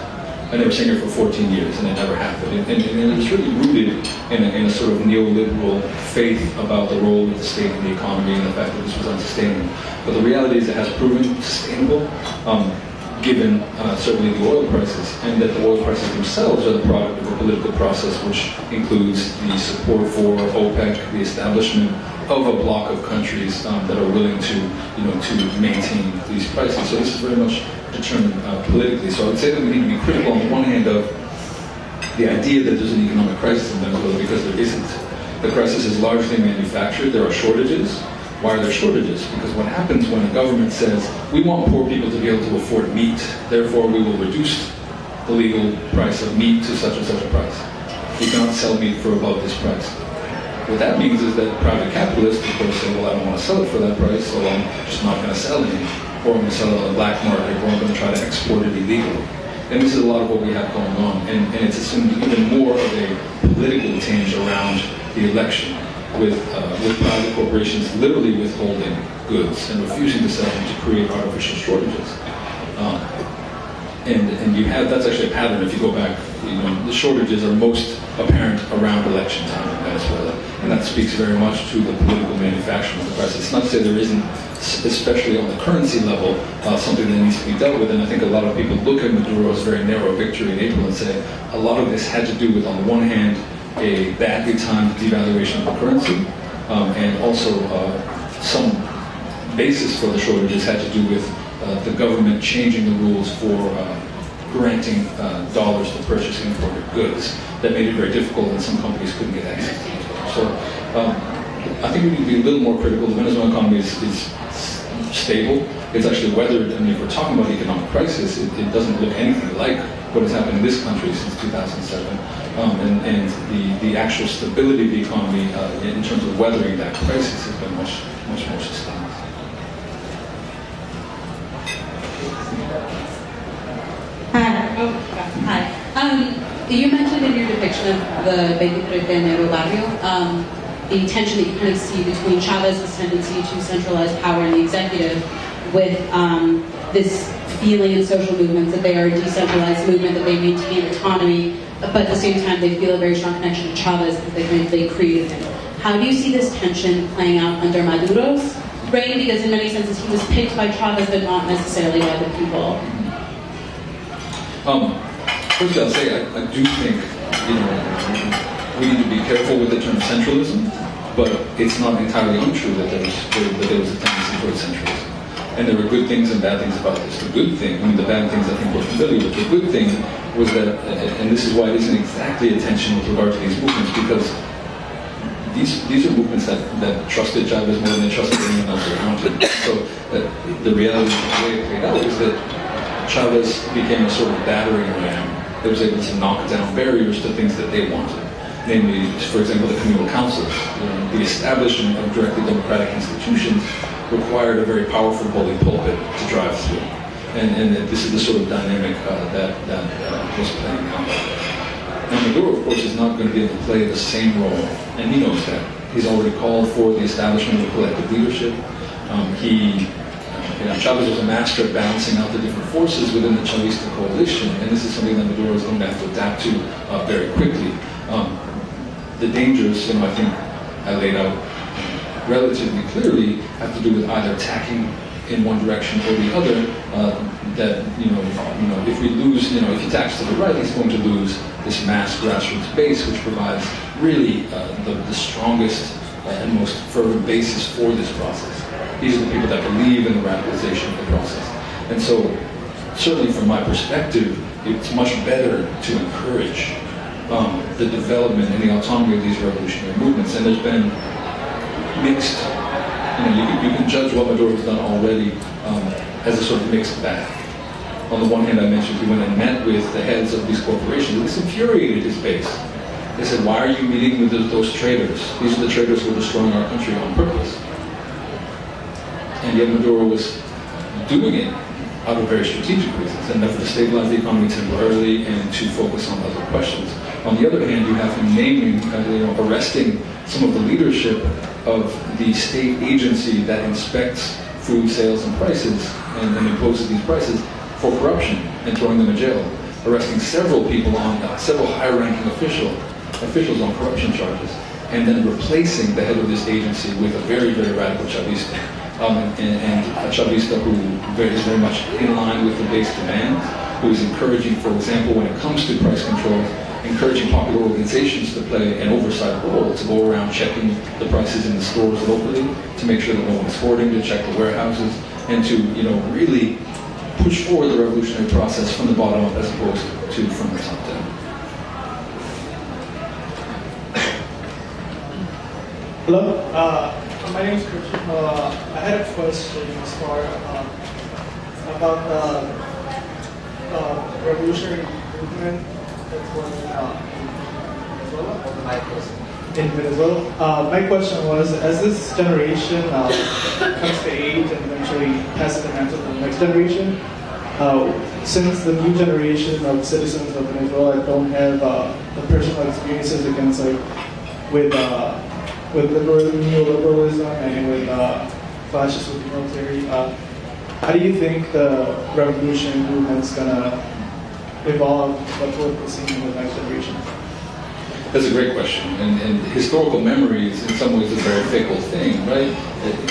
And they were saying it for 14 years, and it never happened. And it was really rooted in a sort of neoliberal faith about the role of the state in the economy and the fact that this was unsustainable. But the reality is it has proven sustainable, given certainly the oil prices, and that the oil prices themselves are the product of a political process which includes the support for OPEC, the establishment of a block of countries that are willing to maintain these prices. So this is very much determined politically. So I would say that we need to be critical on the one hand of the idea that there's an economic crisis in Venezuela, because there isn't. The crisis is largely manufactured. There are shortages. Why are there shortages? Because what happens when a government says, we want poor people to be able to afford meat, therefore we will reduce the legal price of meat to such and such a price. You cannot sell meat for above this price. What that means is that private capitalists, of course, say, well, I don't want to sell it for that price, so I'm just not going to sell it, or I'm going to sell it on the black market, or I'm going to try to export it illegally. And this is a lot of what we have going on, and it's assumed even more of a political tinge around the election, with private corporations literally withholding goods and refusing to sell them to create artificial shortages. And you have, that's actually a pattern if you go back, the shortages are most apparent around election time in Venezuela. And that speaks very much to the political manufacturing of the crisis. It's not to say there isn't, especially on the currency level, something that needs to be dealt with. And I think a lot of people look at Maduro's very narrow victory in April and say a lot of this had to do with, on the one hand, a badly timed devaluation of the currency, and also some basis for the shortages had to do with the government changing the rules for granting dollars to purchase imported goods. That made it very difficult, and some companies couldn't get access to it. So I think we need to be a little more critical. The Venezuelan economy is stable. It's actually weathered. I mean, if we're talking about economic crisis, it doesn't look anything like what has happened in this country since 2007. And the actual stability of the economy in terms of weathering that crisis has been much more sustained. Hi. You mentioned in your depiction of the 23 de Enero barrio the tension that you kind of see between Chavez's tendency to centralize power in the executive with this feeling in social movements that they are a decentralized movement, that they maintain autonomy, but at the same time they feel a very strong connection to Chavez because they created him. How do you see this tension playing out under Maduro's reign? Because in many senses he was picked by Chavez but not necessarily by the people. First I'll say I do think we need to be careful with the term centralism, but it's not entirely untrue that there was a tendency towards centralism. And there were good things and bad things about this. The good thing, the bad things I think we're familiar with. The good thing was that, and this is why it isn't exactly a tension with regard to these movements, because these are movements that trusted Chavez more than they trusted anyone else around him. So the reality of the way it played out is that Chavez became a sort of battering ram that was able to knock down barriers to things that they wanted. Namely, for example, the communal councils. The establishment of directly democratic institutions required a very powerful bully pulpit to drive through. And this is the sort of dynamic that was playing out. Now, Maduro, of course, is not going to be able to play the same role, and he knows that. He's already called for the establishment of collective leadership. Chavez was a master at balancing out the different forces within the Chavista coalition, and this is something that Maduro is going to have to adapt to very quickly. The dangers, I think I laid out relatively clearly, have to do with either attacking in one direction or the other. If we lose, if he attacks to the right, he's going to lose this mass grassroots base, which provides really the strongest and most fervent basis for this process. These are the people that believe in the radicalization of the process. And so, certainly from my perspective, it's much better to encourage the development and the autonomy of these revolutionary movements. And there's been mixed, you can judge what Maduro has done already as a sort of mixed bag. On the one hand, I mentioned he went and met with the heads of these corporations. This infuriated his base. They said, why are you meeting with those traitors? These are the traitors who are destroying our country on purpose. And yet Maduro was doing it out of very strategic reasons, and therefore to stabilize the economy temporarily and to focus on other questions. On the other hand, you have him naming, arresting some of the leadership of the state agency that inspects food sales and prices and imposes these prices for corruption and throwing them in jail, arresting several people several high-ranking officials on corruption charges, and then replacing the head of this agency with a very, very radical Chavista. And a Chavista who is very much in line with the base demands, who is encouraging, for example, when it comes to price control, encouraging popular organizations to play an oversight role, to go around checking the prices in the stores locally, to make sure that no one's hoarding, to check the warehouses, and to really push forward the revolutionary process from the bottom up as opposed to from the top down. Hello, my name is Christian. I had a question as far about the revolutionary movement that was in Venezuela. My question was, as this generation comes to age and eventually passes the mantle to the next generation, since the new generation of citizens of Venezuela don't have the personal experiences against with neoliberalism and with clashes with the military, how do you think the revolutionary movement is going to evolve the political scene in the next generation? That's a great question, and historical memory is in some ways a very fickle thing, right?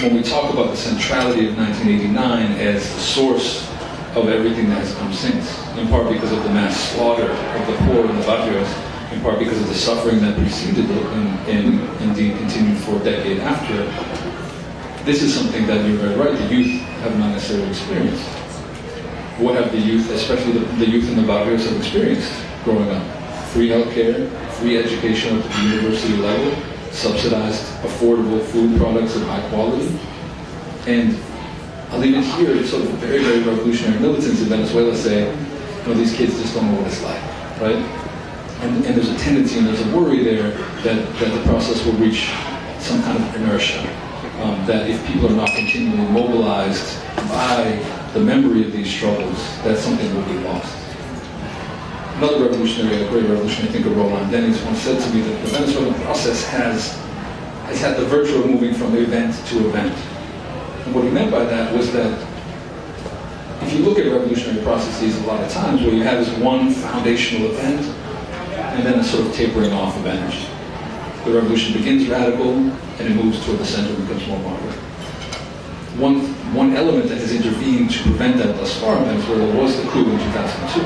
When we talk about the centrality of 1989 as the source of everything that has come since, in part because of the mass slaughter of the poor in the barrios, in part because of the suffering that preceded it and indeed continued for a decade after, this is something that you're very right, the youth have not necessarily experienced. What have the youth, especially the youth in the barrios, have experienced growing up? Free healthcare, free education at the university level, subsidized, affordable food products of high quality. And I'll even hear sort of very, very revolutionary militants in Venezuela say, these kids just don't know what it's like, right? And there's a tendency and there's a worry there that the process will reach some kind of inertia. That if people are not continually mobilized by the memory of these struggles, that something will be lost. Another revolutionary, a great revolutionary thinker, Roland Dennis, once said to me that the Venezuelan process has had the virtue of moving from event to event. And what he meant by that was that if you look at revolutionary processes a lot of times where you have this one foundational event and then a sort of tapering off of energy. The revolution begins radical and it moves toward the center and becomes more moderate. One element that has intervened to prevent that thus far in Venezuela was the coup in 2002.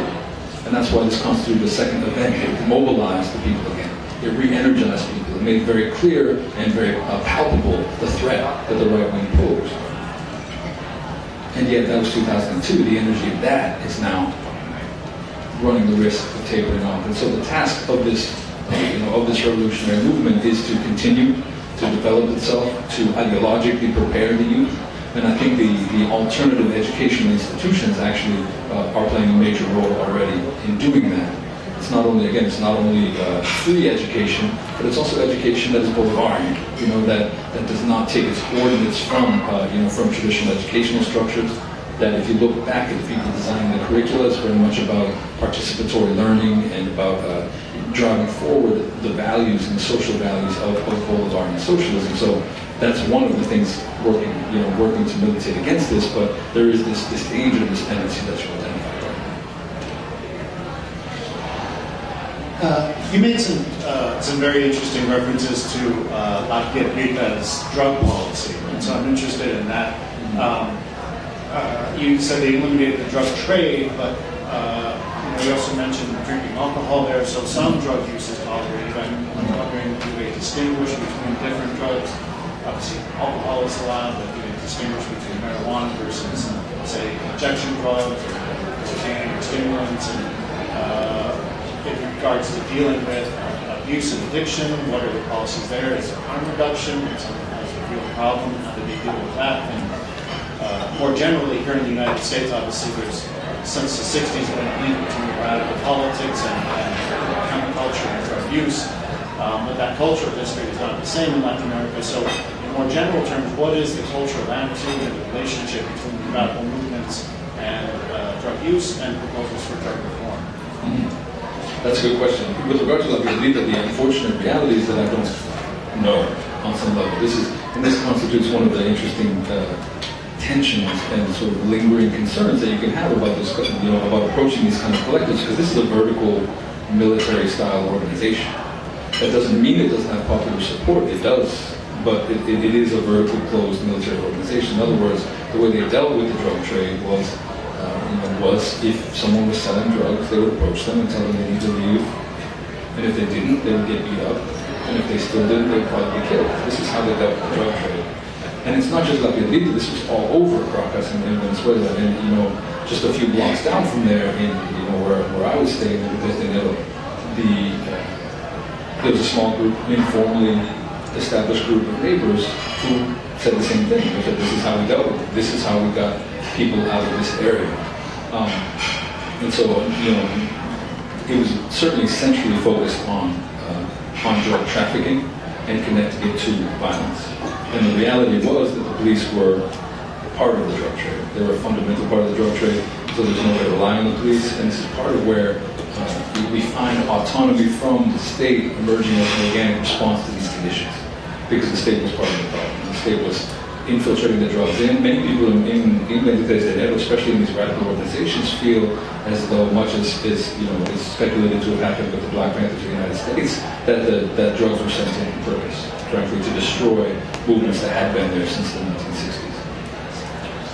And that's why this constituted a second event. It mobilized the people again. It re-energized people. It made very clear and very palpable the threat that the right wing posed. And yet that was 2002. The energy of that is now running the risk of tapering off. And so the task of this of this revolutionary movement is to continue to develop itself, to ideologically prepare the youth. And I think the alternative educational institutions actually are playing a major role already in doing that. It's not only free education, but it's also education that is Bolivarian, that does not take its coordinates from traditional educational structures. That if you look back at the people designing the curricula, it's very much about participatory learning and about driving forward the values and the social values of Bolivarian socialism. So that's one of the things working to militate against this, but there is this danger, this tendency that you identified right now. You made some very interesting references to La Piedrita's drug policy, and so I'm interested in that. You said they eliminated the drug trade, but you also mentioned drinking alcohol there, so some drug use is tolerated. I'm wondering, do they distinguish between different drugs? Obviously, alcohol is allowed, but do they distinguish between marijuana versus, say, injection drugs or cocaine or stimulants? And in regards to dealing with abuse and addiction, what are the policies there? Is there harm reduction? If someone has a real problem, how do they deal with that? And more generally, here in the United States, obviously, there's since the 60s been a link between radical politics and counterculture and drug use. But that cultural history is not the same in Latin America. So, in more general terms, what is the cultural attitude and the relationship between the radical movements and drug use and proposals for drug reform? That's a good question. With regard to La Piedrita, the unfortunate reality is that I don't know on some level. This constitutes one of the interesting tensions and sort of lingering concerns that you can have about this, about approaching these kind of collectives, because this is a vertical military-style organization. That doesn't mean it doesn't have popular support. It does, but it is a vertical, closed military organization. In other words, the way they dealt with the drug trade was if someone was selling drugs, they would approach them and tell them they need to leave, and if they didn't, they would get beat up, and if they still didn't, they would probably be killed. This is how they dealt with the drug trade. And it's not just La Piedrita, this was all over Caracas in Venezuela. And just a few blocks down from there, where I was staying in Drexel, there was a small group, informally established group of neighbors who said the same thing. They said, this is how we dealt with it. This is how we got people out of this area. And so, it was certainly centrally focused on drug trafficking and connecting it to violence. And the reality was that the police were part of the drug trade. They were a fundamental part of the drug trade, so there's no way to rely on the police. And this is part of where we find autonomy from the state emerging as an organic response to these conditions, because the state was part of the problem. The state was infiltrating the drugs in. Many people in 23 de Enero, especially in these radical organizations, feel as though much as is speculated to have happened with the Black Panthers of the United States, that drugs were sent in on purpose, frankly, to destroy movements that had been there since the 1960s.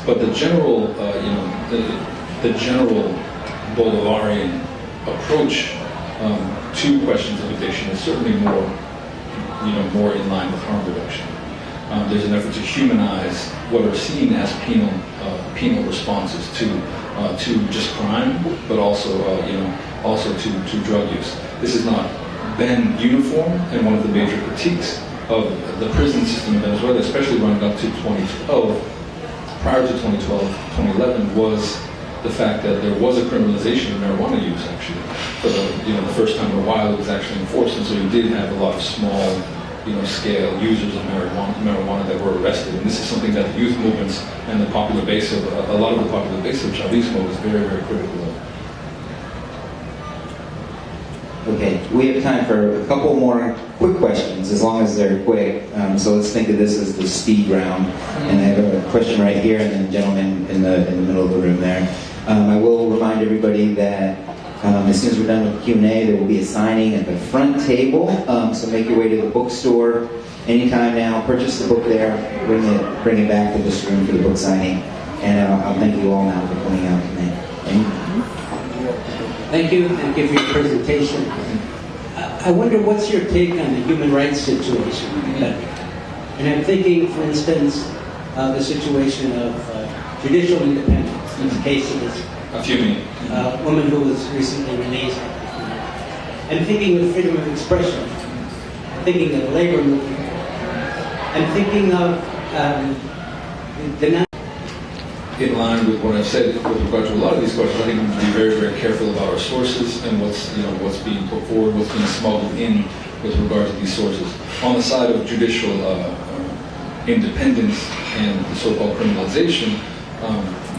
But the general, the general Bolivarian approach to questions of addiction is certainly more in line with harm reduction. There's an effort to humanize what are seen as penal responses to just crime, but also to drug use. This has not been uniform, and one of the major critiques of the prison system in Venezuela, especially running up to 2012, prior to 2011, was the fact that there was a criminalization of marijuana use. Actually, for the first time in a while, it was actually enforced, and so you did have a lot of small, scale users of marijuana that were arrested. And this is something that the youth movements and the popular base of a lot of the popular base of Chavismo was very, very critical of. Okay, we have time for a couple more quick questions, as long as they're quick. So let's think of this as the speed round. And I have a question right here, and then a gentleman in the middle of the room there. I will remind everybody that as soon as we're done with Q&A, there will be a signing at the front table. So make your way to the bookstore anytime now. Purchase the book there. Bring it back to this room for the book signing. And I'll thank you all now for coming out tonight. Thank you. Thank you for your presentation. I wonder, what's your take on the human rights situation in the country? And I'm thinking, for instance, the situation of judicial independence. In the case of this a few minutes. Woman who was recently released. I'm thinking of freedom of expression. I'm thinking of labor movement. I'm thinking of the in line with what I've said with regard to a lot of these questions, I think we need to be very, very careful about our sources and what's being put forward, what's being smuggled in with regard to these sources. On the side of judicial independence and the so-called criminalization,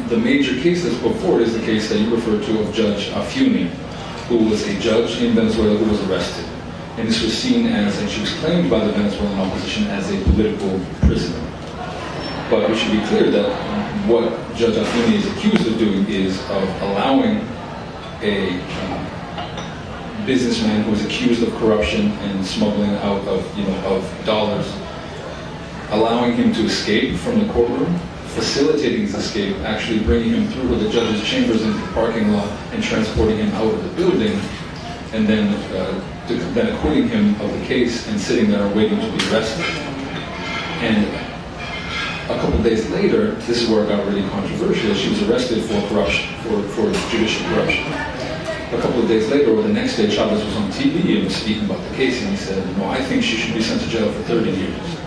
the major case that's put forward is the case that you referred to of Judge Afiuni, who was a judge in Venezuela who was arrested. And this was seen as, and she was claimed by the Venezuelan opposition as a political prisoner. But we should be clear that what Judge Afiuni is accused of doing is of allowing a businessman who was accused of corruption and smuggling out of dollars, allowing him to escape from the courtroom, facilitating his escape, actually bringing him through the judge's chambers into the parking lot and transporting him out of the building, and then acquitting him of the case and sitting there waiting to be arrested. And a couple of days later, this is where it got really controversial. She was arrested for corruption, for judicial corruption. A couple of days later, or the next day, Chavez was on TV and was speaking about the case, and he said, "No, I think she should be sent to jail for 30 years.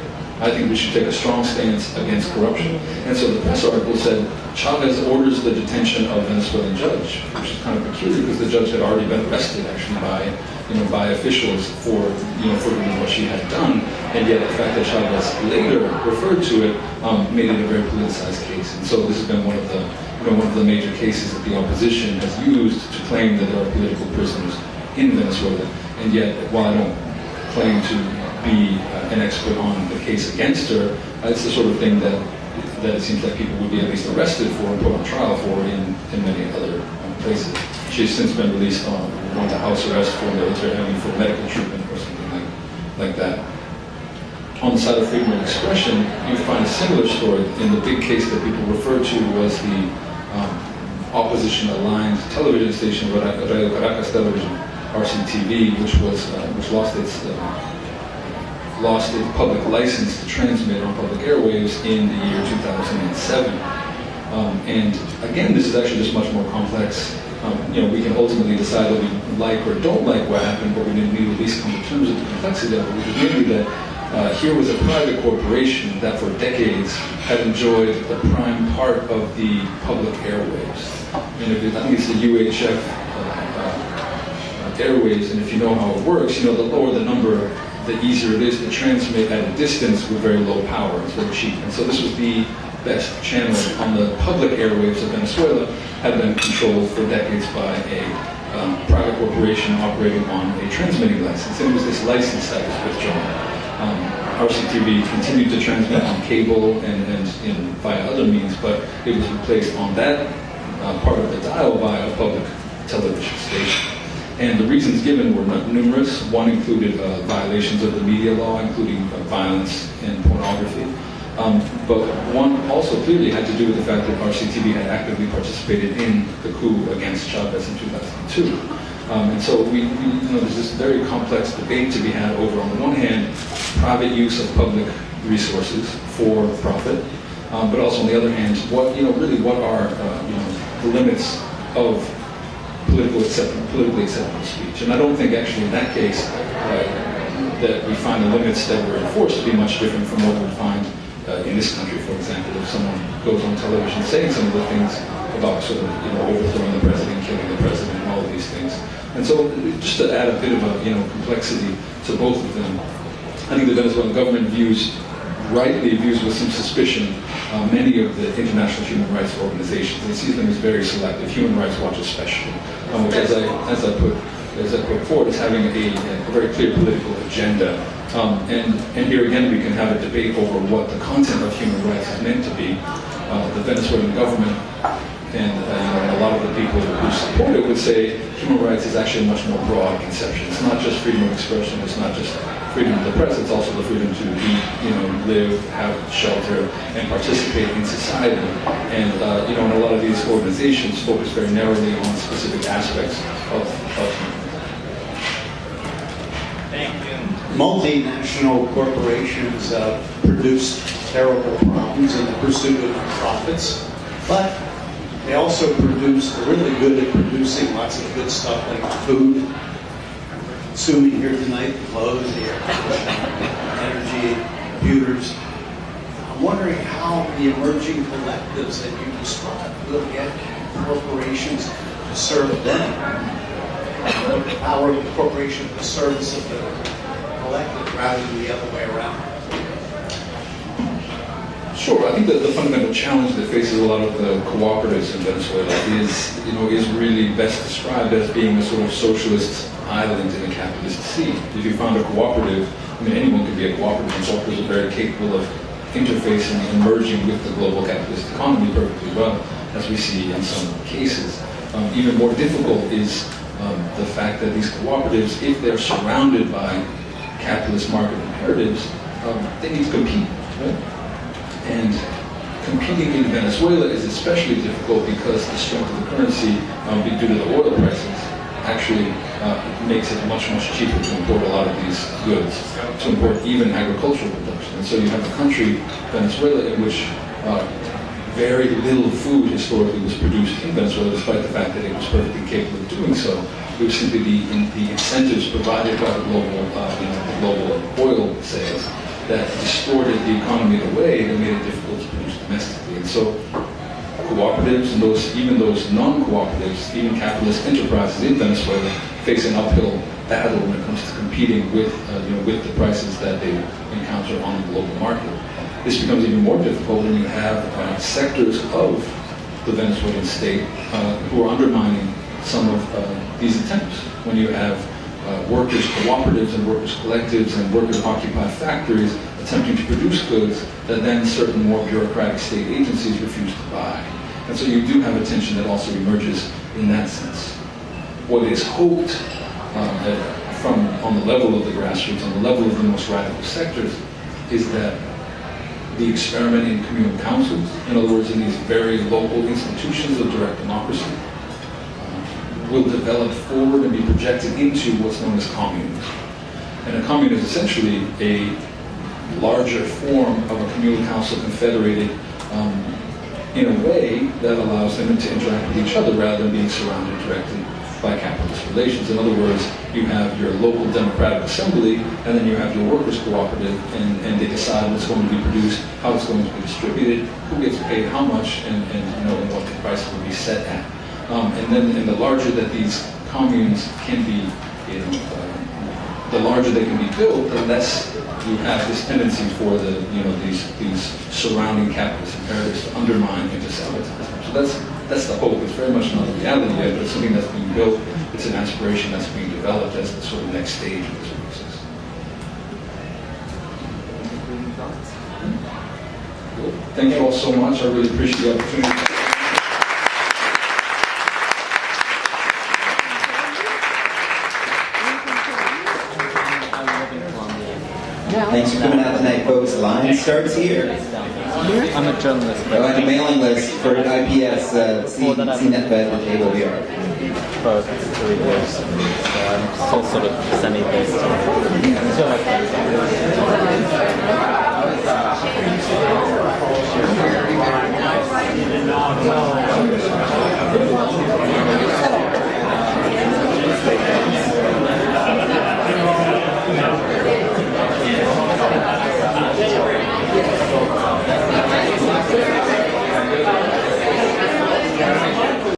I think we should take a strong stance against corruption." And so the press article said, Chavez orders the detention of a Venezuelan judge, which is kind of peculiar because the judge had already been arrested actually by officials for doing what she had done, and yet the fact that Chavez later referred to it made it a very politicized case. And so this has been one of the major cases that the opposition has used to claim that there are political prisoners in Venezuela. And yet, while I don't claim to be an expert on the case against her, it's the sort of thing that it seems like people would be at least arrested for and put on trial for in many other places. She's since been released on to house arrest for for medical treatment or something like that. On the side of freedom of expression, you find a similar story. In the big case that people refer to was the opposition-aligned television station, Radio Caracas Television, RCTV, which lost its public license to transmit on public airwaves in the year 2007. And again, this is actually just much more complex. We can ultimately decide that we like or don't like what happened, but we need to at least come to terms with the complexity of it, which is mainly that here was a private corporation that for decades had enjoyed the prime part of the public airwaves. And I think it's the UHF airwaves, and if you know how it works, the lower the number, the easier it is to transmit at a distance with very low power. It's very cheap. And so this was the best channel on the public airwaves of Venezuela, had been controlled for decades by a private corporation operating on a transmitting license. And it was this license that was withdrawn. RCTV continued to transmit on cable and via other means, but it was replaced on that part of the dial by a public television station. And the reasons given were numerous. One included violations of the media law, including violence and pornography. But one also clearly had to do with the fact that RCTV had actively participated in the coup against Chavez in 2002. And so there's this very complex debate to be had over, on the one hand, private use of public resources for profit, but also on the other hand, what are the limits of politically acceptable speech. And I don't think actually in that case that we find the limits that were enforced to be much different from what we would find in this country, for example, if someone goes on television saying some of the things about sort of overthrowing the president, killing the president, and all of these things. And so just to add a bit of a complexity to both of them, I think the Venezuelan government rightly views with some suspicion many of the international human rights organizations. It sees them as very selective, Human Rights Watch especially, which as I put forward is having a very clear political agenda. And here again we can have a debate over what the content of human rights is meant to be. The Venezuelan government and a lot of the people who support it would say human rights is actually a much more broad conception. It's not just freedom of expression, it's not just freedom of the press, it's also the freedom to eat, live, have shelter, and participate in society. And and a lot of these organizations focus very narrowly on specific aspects of Thank you. Multinational corporations produce terrible problems in the pursuit of profits, but they also produce, they're really good at producing lots of good stuff like food, consuming here tonight, the clothes, the air conditioning, energy, computers. I'm wondering how the emerging collectives that you described will get corporations to serve them. The power of the corporation at the service of the collective rather than the other way around. Sure, I think that the fundamental challenge that faces a lot of the cooperatives in Venezuela is really best described as being a sort of socialist island in a capitalist sea. If you found a cooperative, anyone can be a cooperative, and cooperatives are very capable of interfacing and merging with the global capitalist economy perfectly well, as we see in some cases. Even more difficult is the fact that these cooperatives, if they're surrounded by capitalist market imperatives, they need to compete. Right? And competing in Venezuela is especially difficult because the strength of the currency, due to the oil prices, actually makes it much, much cheaper to import a lot of these goods, to import even agricultural production. And so you have a country, Venezuela, in which very little food historically was produced in Venezuela, despite the fact that it was perfectly capable of doing so. It was simply the incentives provided by the global oil sales that distorted the economy in a way that made it difficult to produce domestically. And so cooperatives and even those non-cooperatives, even capitalist enterprises in Venezuela face an uphill battle when it comes to competing with the prices that they encounter on the global market. This becomes even more difficult when you have sectors of the Venezuelan state who are undermining some of these attempts. When you have workers' cooperatives and workers' collectives and workers-occupied factories attempting to produce goods that then certain more bureaucratic state agencies refuse to buy. And so you do have a tension that also emerges in that sense. What is hoped from on the level of the grassroots, on the level of the most radical sectors, is that the experiment in communal councils, in other words, in these very local institutions of direct democracy, will develop forward and be projected into what's known as communes. And a commune is essentially a larger form of a communal council confederated in a way that allows them to interact with each other rather than being surrounded directly by capitalist relations. In other words, you have your local democratic assembly, and then you have your workers' cooperative, and they decide what's going to be produced, how it's going to be distributed, who gets paid how much, and what the price will be set at. And the larger that these communes can be, the larger they can be built, the less you have this tendency for these surrounding capitalist imperatives to undermine and to sabotage. So that's the hope. It's very much not a reality yet, but it's something that's being built. It's an aspiration that's being developed as the sort of next stage of this process. Thank you all so much. I really appreciate the opportunity. Thanks for coming out tonight, folks. The line starts here. I'm a journalist. Go on the mailing list for IPS, CNET at AWR. For 3 years, so I'm still sort of semi-based. Still have